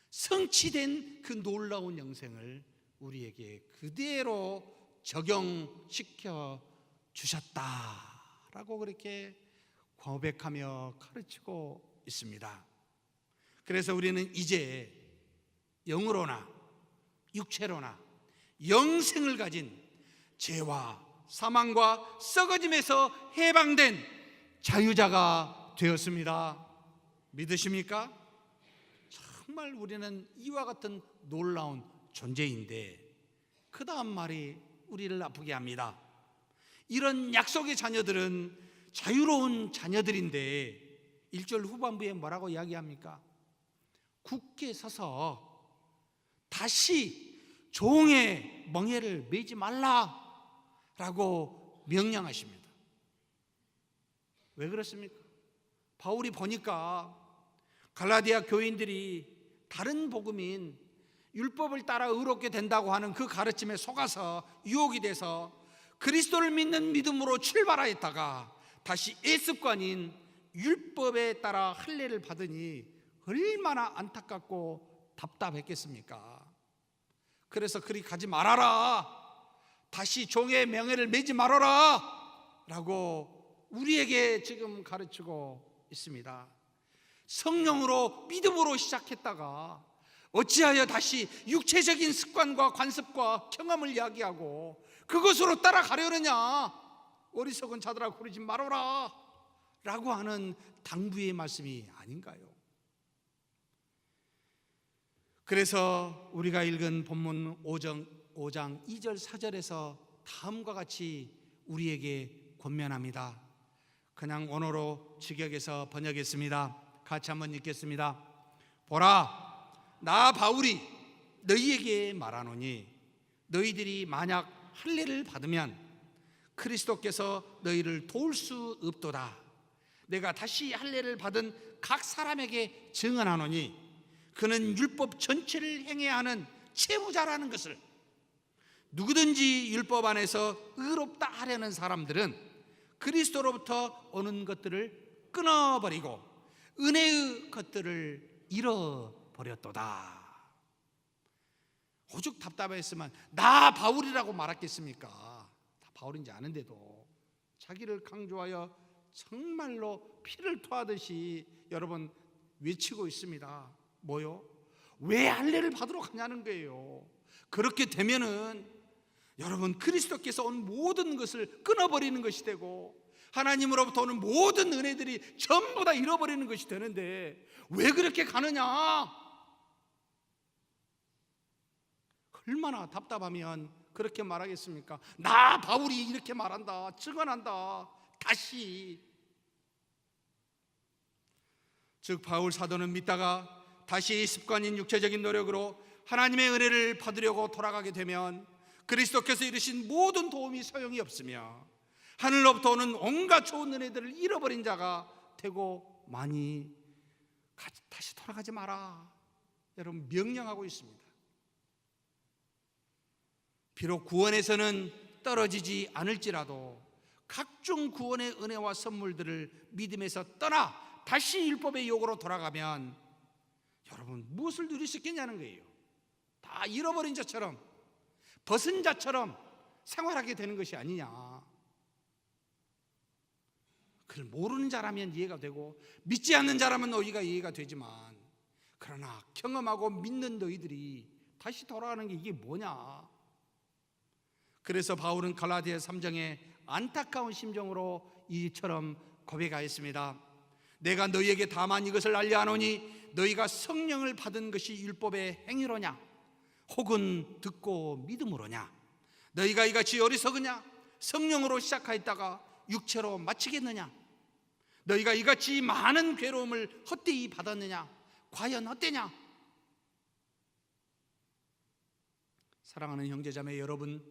성취된 그 놀라운 영생을 우리에게 그대로 적용시켜 주셨다라고 그렇게 고백하며 가르치고 있습니다. 그래서 우리는 이제 영으로나 육체로나 영생을 가진 죄와 사망과 썩어짐에서 해방된 자유자가 되었습니다. 믿으십니까? 정말 우리는 이와 같은 놀라운 존재인데 그 다음 말이 우리를 아프게 합니다. 이런 약속의 자녀들은 자유로운 자녀들인데 1절 후반부에 뭐라고 이야기합니까? 굳게 서서 다시 종의 멍에를 매지 말라라고 명령하십니다. 왜 그렇습니까? 바울이 보니까 갈라디아 교인들이 다른 복음인 율법을 따라 의롭게 된다고 하는 그 가르침에 속아서 유혹이 돼서 그리스도를 믿는 믿음으로 출발하였다가 다시 예습관인 율법에 따라 할례를 받으니 얼마나 안타깝고 답답했겠습니까? 그래서 그리 가지 말아라, 다시 종의 명예를 매지 말아라 라고 우리에게 지금 가르치고 있습니다. 성령으로 믿음으로 시작했다가 어찌하여 다시 육체적인 습관과 관습과 경험을 이야기하고 그것으로 따라가려느냐, 어리석은 자들아 그러지 말아라 라고 하는 당부의 말씀이 아닌가요? 그래서 우리가 읽은 본문 5장 2절 4절에서 다음과 같이 우리에게 권면합니다. 그냥 원어로 직역해서 번역했습니다. 같이 한번 읽겠습니다. 보라, 나 바울이 너희에게 말하노니 너희들이 만약 할례를 받으면 그리스도께서 너희를 도울 수 없도다. 내가 다시 할례를 받은 각 사람에게 증언하노니 그는 율법 전체를 행해야 하는 채무자라는 것을. 누구든지 율법 안에서 의롭다 하려는 사람들은 그리스도로부터 오는 것들을 끊어버리고 은혜의 것들을 잃어버렸도다. 오죽 답답했으면 나 바울이라고 말했겠습니까? 다 바울인지 아는데도 자기를 강조하여 정말로 피를 토하듯이 여러분 외치고 있습니다. 뭐요? 왜 할례를 받으러 가냐는 거예요. 그렇게 되면은 여러분 그리스도께서 온 모든 것을 끊어버리는 것이 되고 하나님으로부터 오는 모든 은혜들이 전부 다 잃어버리는 것이 되는데 왜 그렇게 가느냐? 얼마나 답답하면 그렇게 말하겠습니까? 나 바울이 이렇게 말한다, 증언한다, 다시. 즉 바울 사도는 믿다가 다시 습관인 육체적인 노력으로 하나님의 은혜를 받으려고 돌아가게 되면 그리스도께서 이루신 모든 도움이 소용이 없으며 하늘로부터 오는 온갖 좋은 은혜들을 잃어버린 자가 되고 많이 다시 돌아가지 마라. 여러분 명령하고 있습니다. 비록 구원에서는 떨어지지 않을지라도 각종 구원의 은혜와 선물들을 믿음에서 떠나 다시 율법의 요구로 돌아가면 여러분 무엇을 누릴 수 있겠냐는 거예요. 다 잃어버린 자처럼, 벗은 자처럼 생활하게 되는 것이 아니냐. 그걸 모르는 자라면 이해가 되고 믿지 않는 자라면 너희가 이해가 되지만, 그러나 경험하고 믿는 너희들이 다시 돌아가는 게 이게 뭐냐. 그래서 바울은 갈라디아 3장에 안타까운 심정으로 이처럼 고백하였습니다. 내가 너희에게 다만 이것을 알려하노니 너희가 성령을 받은 것이 율법의 행위로냐 혹은 듣고 믿음으로냐. 너희가 이같이 어리석으냐. 성령으로 시작하였다가 육체로 마치겠느냐. 너희가 이같이 많은 괴로움을 헛되이 받았느냐. 과연 어때냐. 사랑하는 형제자매 여러분,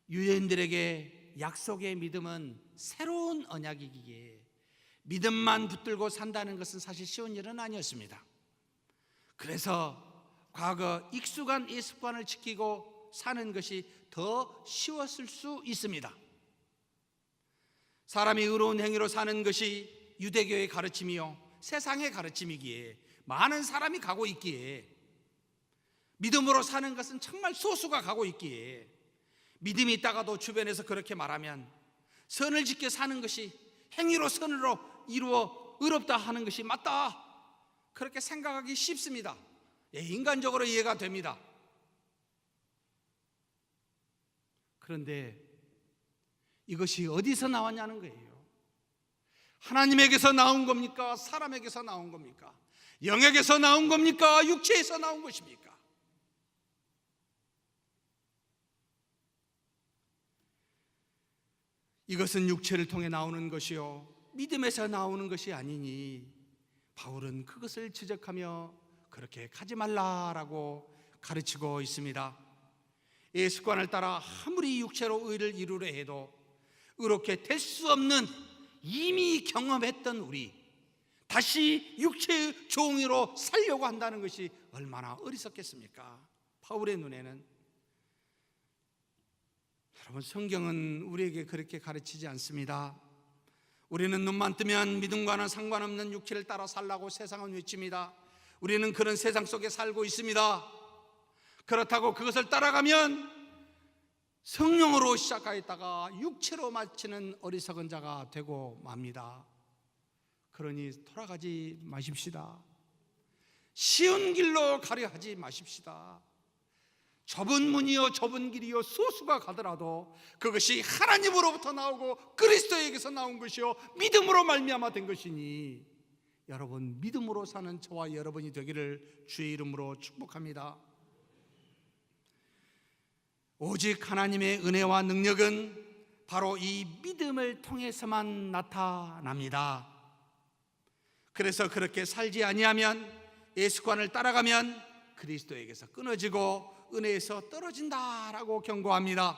유대인들에게 약속의 믿음은 새로운 언약이기에 믿음만 붙들고 산다는 것은 사실 쉬운 일은 아니었습니다. 그래서 과거 익숙한 이 습관을 지키고 사는 것이 더 쉬웠을 수 있습니다. 사람이 의로운 행위로 사는 것이 유대교의 가르침이요 세상의 가르침이기에 많은 사람이 가고 있기에, 믿음으로 사는 것은 정말 소수가 가고 있기에, 믿음이 있다가도 주변에서 그렇게 말하면 선을 지켜 사는 것이 행위로 선으로 이루어 의롭다 하는 것이 맞다, 그렇게 생각하기 쉽습니다. 인간적으로 이해가 됩니다. 그런데 이것이 어디서 나왔냐는 거예요. 하나님에게서 나온 겁니까? 사람에게서 나온 겁니까? 영역에서 나온 겁니까? 육체에서 나온 것입니까? 이것은 육체를 통해 나오는 것이요 믿음에서 나오는 것이 아니니 바울은 그것을 지적하며 그렇게 가지 말라라고 가르치고 있습니다. 이 습관을 따라 아무리 육체로 의를 이루려 해도 의롭게 될 수 없는 이미 경험했던 우리, 다시 육체의 종으로 살려고 한다는 것이 얼마나 어리석겠습니까? 바울의 눈에는. 여러분, 성경은 우리에게 그렇게 가르치지 않습니다. 우리는 눈만 뜨면 믿음과는 상관없는 육체를 따라 살라고 세상은 외칩니다. 우리는 그런 세상 속에 살고 있습니다. 그렇다고 그것을 따라가면 성령으로 시작하였다가 육체로 마치는 어리석은 자가 되고 맙니다. 그러니 돌아가지 마십시다. 쉬운 길로 가려 하지 마십시다. 좁은 문이요 좁은 길이요 소수가 가더라도 그것이 하나님으로부터 나오고 그리스도에게서 나온 것이요 믿음으로 말미암아 된 것이니, 여러분 믿음으로 사는 저와 여러분이 되기를 주의 이름으로 축복합니다. 오직 하나님의 은혜와 능력은 바로 이 믿음을 통해서만 나타납니다. 그래서 그렇게 살지 아니하면, 이 습관을 따라가면 그리스도에게서 끊어지고 은혜에서 떨어진다라고 경고합니다.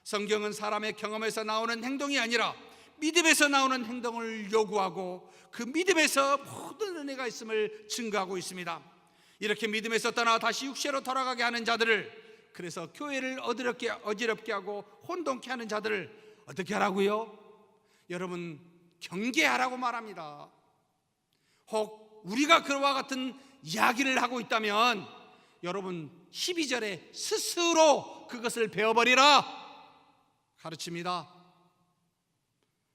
성경은 사람의 경험에서 나오는 행동이 아니라 믿음에서 나오는 행동을 요구하고 그 믿음에서 모든 은혜가 있음을 증거하고 있습니다. 이렇게 믿음에서 떠나 다시 육체로 돌아가게 하는 자들을, 그래서 교회를 어지럽게 하고 혼돈케 하는 자들을 어떻게 하라고요? 여러분, 경계하라고 말합니다. 혹 우리가 그와 같은 이야기를 하고 있다면 여러분 12절에 스스로 그것을 배워버리라 가르칩니다.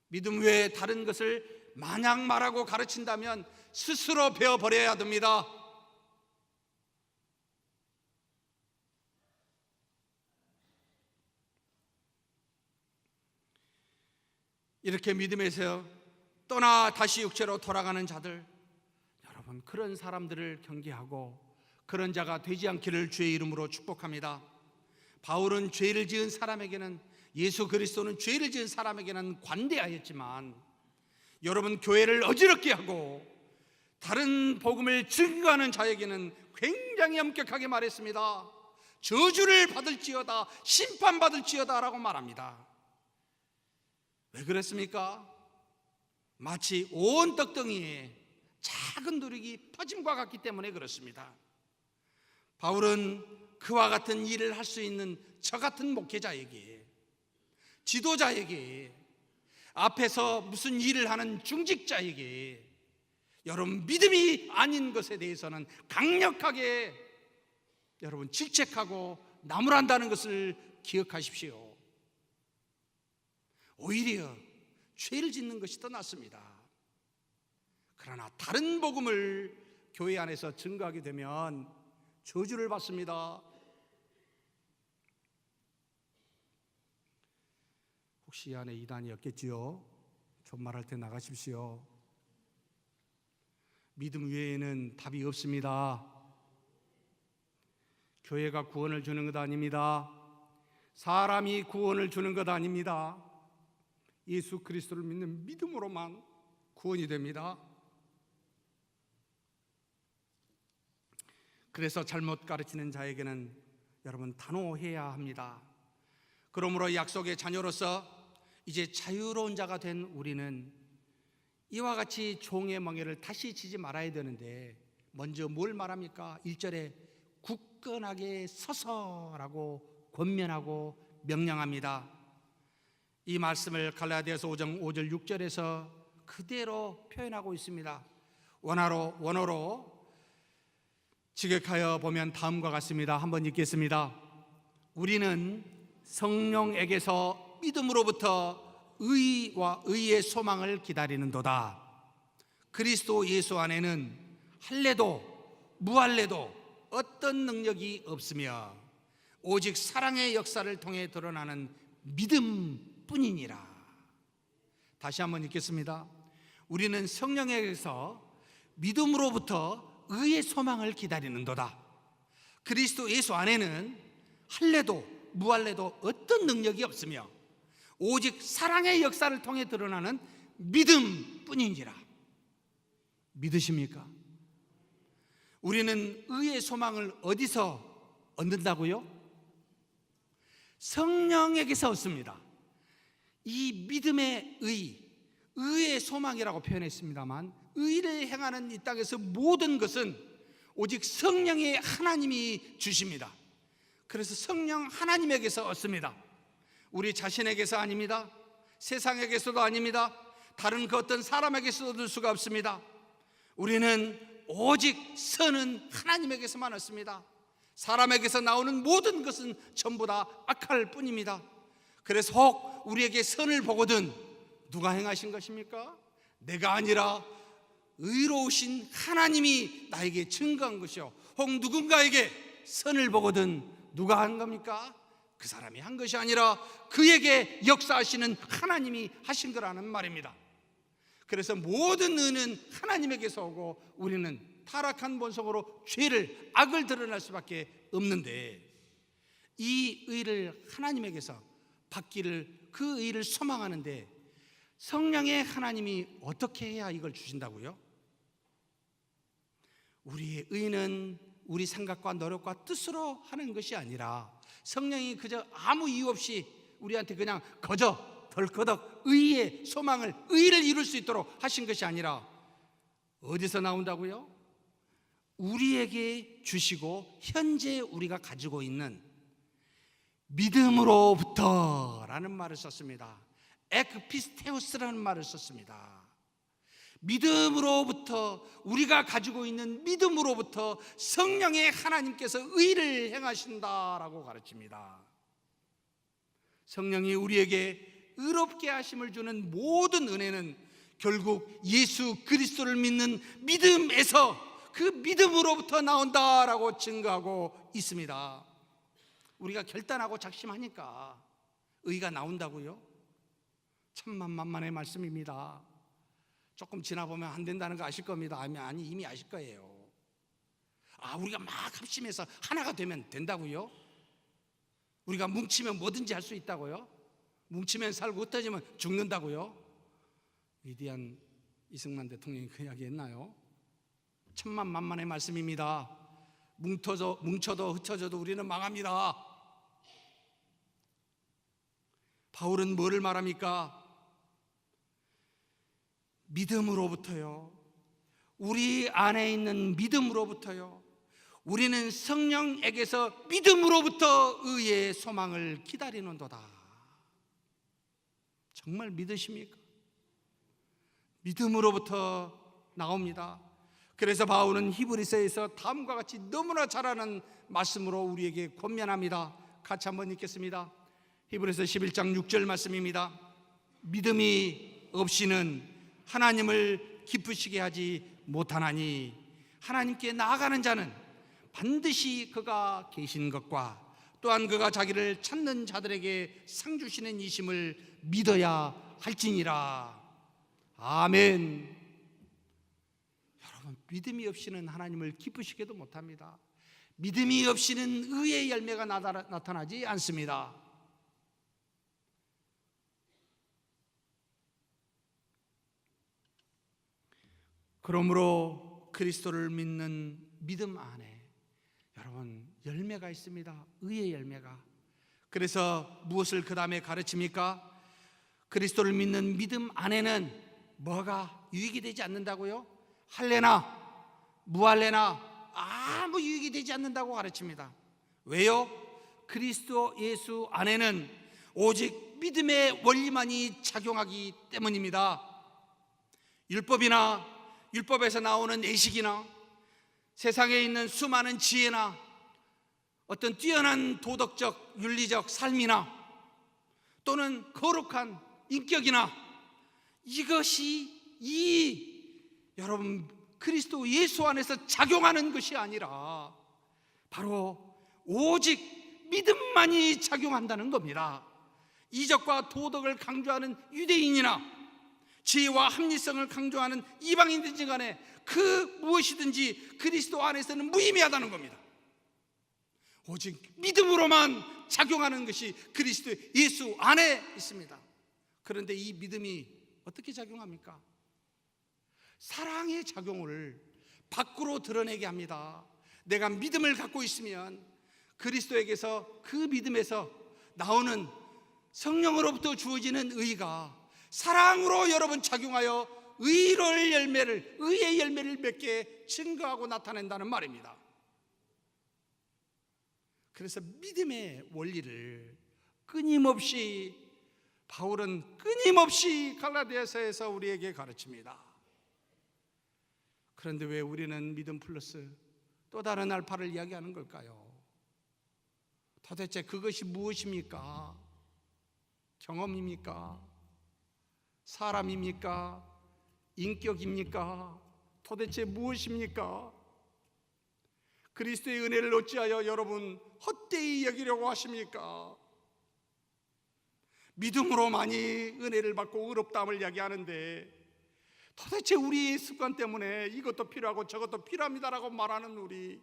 믿음 외에 다른 것을 만약 말하고 가르친다면 스스로 배워버려야 됩니다. 이렇게 믿음에서 떠나 다시 육체로 돌아가는 자들, 여러분 그런 사람들을 경계하고 그런 자가 되지 않기를 주의 이름으로 축복합니다. 바울은 죄를 지은 사람에게는, 예수 그리스도는 죄를 지은 사람에게는 관대하였지만, 여러분 교회를 어지럽게 하고 다른 복음을 증거하는 자에게는 굉장히 엄격하게 말했습니다. 저주를 받을지어다, 심판받을지어다 라고 말합니다. 왜 그랬습니까? 마치 온 떡덩이에 작은 누룩이 퍼짐과 같기 때문에 그렇습니다. 바울은 그와 같은 일을 할 수 있는 저 같은 목회자에게, 지도자에게, 앞에서 무슨 일을 하는 중직자에게, 여러분 믿음이 아닌 것에 대해서는 강력하게 여러분 질책하고 나무란다는 것을 기억하십시오. 오히려 죄를 짓는 것이 더 낫습니다. 그러나 다른 복음을 교회 안에서 증거하게 되면 저주를 받습니다. 혹시 이 안에 이단이 없겠지요? 존말할 때 나가십시오. 믿음 외에는 답이 없습니다. 교회가 구원을 주는 것 아닙니다. 사람이 구원을 주는 것 아닙니다. 예수 그리스도를 믿는 믿음으로만 구원이 됩니다. 그래서 잘못 가르치는 자에게는 여러분 단호해야 합니다. 그러므로 약속의 자녀로서 이제 자유로운 자가 된 우리는 이와 같이 종의 멍에를 다시 지지 말아야 되는데 먼저 뭘 말합니까? 1절에 굳건하게 서서라고 권면하고 명령합니다. 이 말씀을 갈라디아서 5장 5절 6절에서 그대로 표현하고 있습니다. 원어로 지극하여 보면 다음과 같습니다. 한번 읽겠습니다. 우리는 성령에게서 믿음으로부터 의와 의의 소망을 기다리는도다. 그리스도 예수 안에는 할례도 무할례도 어떤 능력이 없으며 오직 사랑의 역사를 통해 드러나는 믿음뿐이니라. 다시 한번 읽겠습니다. 우리는 성령에게서 믿음으로부터 의의 소망을 기다리는도다. 그리스도 예수 안에는 할례도 무할례도 어떤 능력이 없으며 오직 사랑의 역사를 통해 드러나는 믿음뿐이니라. 믿으십니까? 우리는 의의 소망을 어디서 얻는다고요? 성령에게서 얻습니다. 이 믿음의 의의 소망이라고 표현했습니다만 의를 행하는 이 땅에서 모든 것은 오직 성령의 하나님이 주십니다. 그래서 성령 하나님에게서 얻습니다. 우리 자신에게서 아닙니다. 세상에게서도 아닙니다. 다른 그 어떤 사람에게서 얻을 수가 없습니다. 우리는 오직 선은 하나님에게서만 얻습니다. 사람에게서 나오는 모든 것은 전부 다 악할 뿐입니다. 그래서 혹 우리에게 선을 보거든 누가 행하신 것입니까? 내가 아니라 의로우신 하나님이 나에게 증거한 것이요, 혹 누군가에게 선을 보거든 누가 한 겁니까? 그 사람이 한 것이 아니라 그에게 역사하시는 하나님이 하신 거라는 말입니다. 그래서 모든 의는 하나님에게서 오고 우리는 타락한 본성으로 죄를, 악을 드러낼 수밖에 없는데 이 의를 하나님에게서 받기를, 그 의를 소망하는데 성령의 하나님이 어떻게 해야 이걸 주신다고요? 우리의 의는 우리 생각과 노력과 뜻으로 하는 것이 아니라 성령이 그저 아무 이유 없이 우리한테 그냥 거저 덜커덕 의의 소망을, 의를 이룰 수 있도록 하신 것이 아니라 어디서 나온다고요? 우리에게 주시고 현재 우리가 가지고 있는 믿음으로부터라는 말을 썼습니다. 에크피스테우스라는 말을 썼습니다. 믿음으로부터, 우리가 가지고 있는 믿음으로부터 성령의 하나님께서 의를 행하신다라고 가르칩니다. 성령이 우리에게 의롭게 하심을 주는 모든 은혜는 결국 예수 그리스도를 믿는 믿음에서, 그 믿음으로부터 나온다라고 증거하고 있습니다. 우리가 결단하고 작심하니까 의가 나온다고요? 천만만만의 말씀입니다. 조금 지나보면 안 된다는 거 아실 겁니다. 아니 이미 아실 거예요. 우리가 막 합심해서 하나가 되면 된다고요? 우리가 뭉치면 뭐든지 할 수 있다고요? 뭉치면 살고 흩어지면 죽는다고요? 위대한 이승만 대통령이 그 이야기 했나요? 천만만만의 말씀입니다. 뭉쳐도 흩어져도 우리는 망합니다. 바울은 뭐를 말합니까? 믿음으로부터요, 우리 안에 있는 믿음으로부터요, 우리는 성령에게서 믿음으로부터 의의 소망을 기다리는도다. 정말 믿으십니까? 믿음으로부터 나옵니다. 그래서 바울은 히브리서에서 다음과 같이 너무나 잘 아는 말씀으로 우리에게 권면합니다. 같이 한번 읽겠습니다. 히브리서 11장 6절 말씀입니다. 믿음이 없이는 하나님을 기쁘시게 하지 못하나니 하나님께 나아가는 자는 반드시 그가 계신 것과 또한 그가 자기를 찾는 자들에게 상 주시는 이심을 믿어야 할지니라. 아멘. 여러분, 믿음이 없이는 하나님을 기쁘시게도 못합니다. 믿음이 없이는 의의 열매가 나타나지 않습니다. 그러므로 그리스도를 믿는 믿음 안에 여러분 열매가 있습니다. 의의 열매가. 그래서 무엇을 그 다음에 가르칩니까? 그리스도를 믿는 믿음 안에는 뭐가 유익이 되지 않는다고요? 할래나 무할래나 아무 유익이 되지 않는다고 가르칩니다. 왜요? 그리스도 예수 안에는 오직 믿음의 원리만이 작용하기 때문입니다. 율법에서 나오는 예식이나 세상에 있는 수많은 지혜나 어떤 뛰어난 도덕적 윤리적 삶이나 또는 거룩한 인격이나 이것이 여러분 그리스도 예수 안에서 작용하는 것이 아니라 바로 오직 믿음만이 작용한다는 겁니다. 이적과 도덕을 강조하는 유대인이나 지혜와 합리성을 강조하는 이방인든지 간에 그 무엇이든지 그리스도 안에서는 무의미하다는 겁니다. 오직 믿음으로만 작용하는 것이 그리스도 예수 안에 있습니다. 그런데 이 믿음이 어떻게 작용합니까? 사랑의 작용을 밖으로 드러내게 합니다. 내가 믿음을 갖고 있으면 그리스도에게서 그 믿음에서 나오는 성령으로부터 주어지는 의가 사랑으로 여러분 작용하여 의의 열매를 맺게 증거하고 나타낸다는 말입니다. 그래서 믿음의 원리를 바울은 끊임없이 갈라디아서에서 우리에게 가르칩니다. 그런데 왜 우리는 믿음 플러스 또 다른 알파를 이야기하는 걸까요? 도대체 그것이 무엇입니까? 경험입니까? 사람입니까? 인격입니까? 도대체 무엇입니까? 그리스도의 은혜를 어찌하여 여러분 헛되이 여기려고 하십니까? 믿음으로만이 은혜를 받고 의롭다함을 이야기하는데 도대체 우리의 습관 때문에 이것도 필요하고 저것도 필요합니다라고 말하는 우리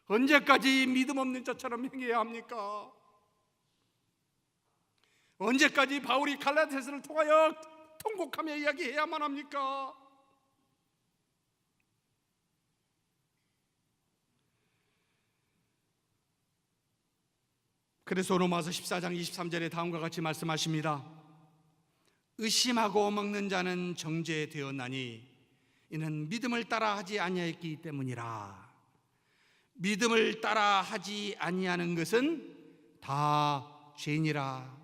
언제까지 믿음 없는 자처럼 행해야 합니까? 언제까지 바울이 갈라디아서를 통하여 통곡하며 이야기해야만 합니까? 그래서 로마서 14장 23절에 다음과 같이 말씀하십니다. 의심하고 먹는 자는 정죄되었나니 이는 믿음을 따라 하지 아니하였기 때문이라. 믿음을 따라 하지 아니하는 것은 다 죄니라.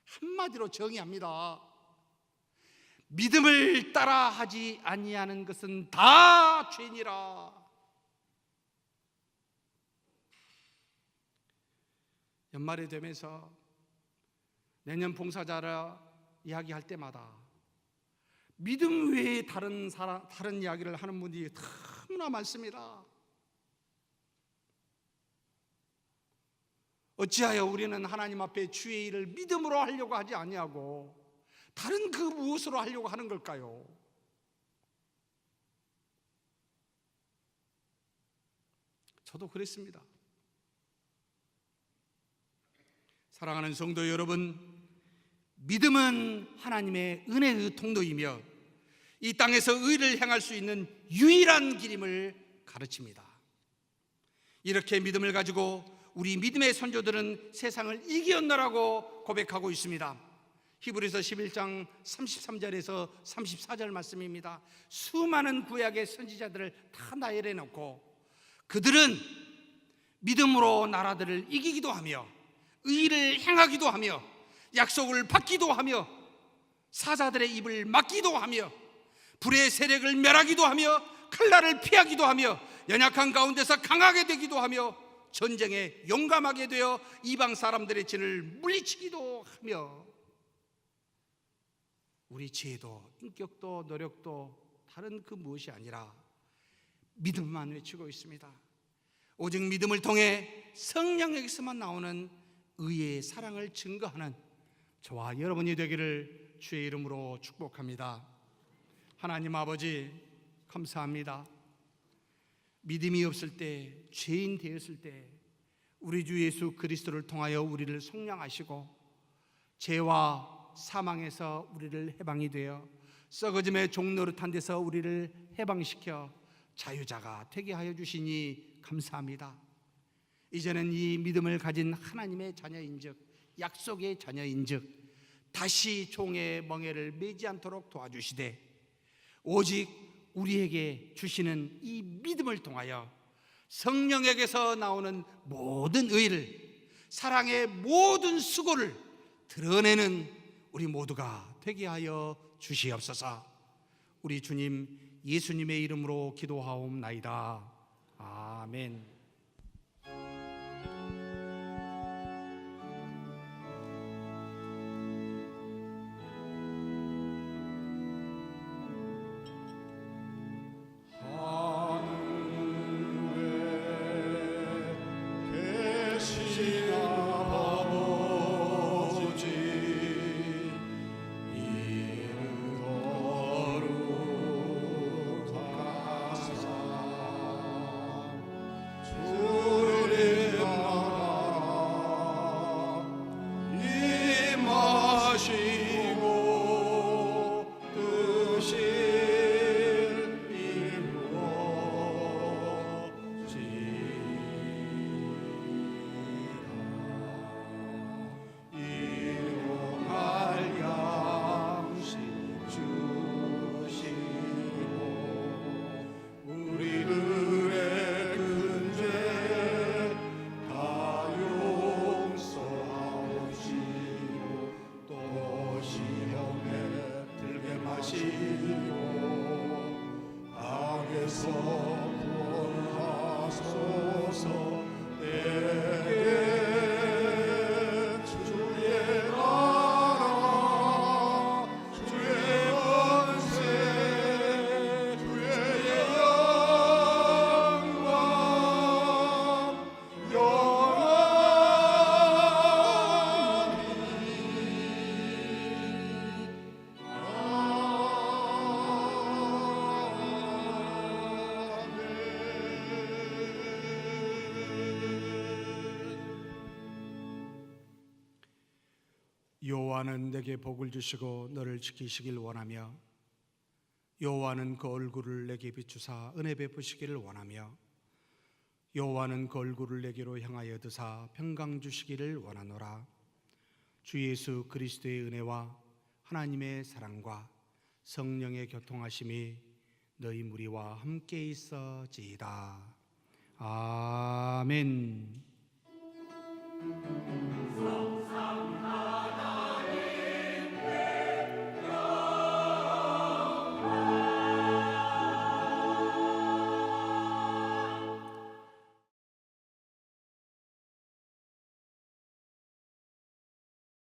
한마디로 정의합니다. 믿음을 따라 하지 아니하는 것은 다 죄니라. 연말이 되면서 내년 봉사자라 이야기할 때마다 믿음 외에 다른 이야기를 하는 분들이 너무나 많습니다. 어찌하여 우리는 하나님 앞에 주의 일을 믿음으로 하려고 하지 아니하고 다른 그 무엇으로 하려고 하는 걸까요? 저도 그랬습니다. 사랑하는 성도 여러분, 믿음은 하나님의 은혜의 통로이며 이 땅에서 의를 행할 수 있는 유일한 길임을 가르칩니다. 이렇게 믿음을 가지고 우리 믿음의 선조들은 세상을 이겼노라고 고백하고 있습니다. 히브리서 11장 33절에서 34절 말씀입니다. 수많은 구약의 선지자들을 다 나열해 놓고 그들은 믿음으로 나라들을 이기기도 하며 의를 행하기도 하며 약속을 받기도 하며 사자들의 입을 막기도 하며 불의 세력을 멸하기도 하며 칼날을 피하기도 하며 연약한 가운데서 강하게 되기도 하며 전쟁에 용감하게 되어 이방 사람들의 진을 물리치기도 하며 우리 지혜도 인격도 노력도 다른 그 무엇이 아니라 믿음만 외치고 있습니다. 오직 믿음을 통해 성령에게서만 나오는 의의 사랑을 증거하는 저와 여러분이 되기를 주의 이름으로 축복합니다. 하나님 아버지 감사합니다. 믿음이 없을 때, 죄인 되었을 때 우리 주 예수 그리스도를 통하여 우리를 속량하시고 죄와 사망에서 우리를 해방이 되어 썩어짐의 종노릇한 데서 우리를 해방시켜 자유자가 되게 하여 주시니 감사합니다. 이제는 이 믿음을 가진 하나님의 자녀인즉, 약속의 자녀인즉 다시 종의 멍에를 매지 않도록 도와주시되 오직 우리에게 주시는 이 믿음을 통하여 성령에게서 나오는 모든 의를, 사랑의 모든 수고를 드러내는 우리 모두가 되게 하여 주시옵소서. 우리 주님 예수님의 이름으로 기도하옵나이다. 아멘. 여호와는 내게 복을 주시고 너를 지키시길 원하며 여호와는 그 얼굴을 내게 비추사 은혜 베푸시기를 원하며 여호와는 그 얼굴을 내게로 향하여 드사 평강 주시기를 원하노라. 주 예수 그리스도의 은혜와 하나님의 사랑과 성령의 교통하심이 너희 무리와 함께 있어지이다. 아멘.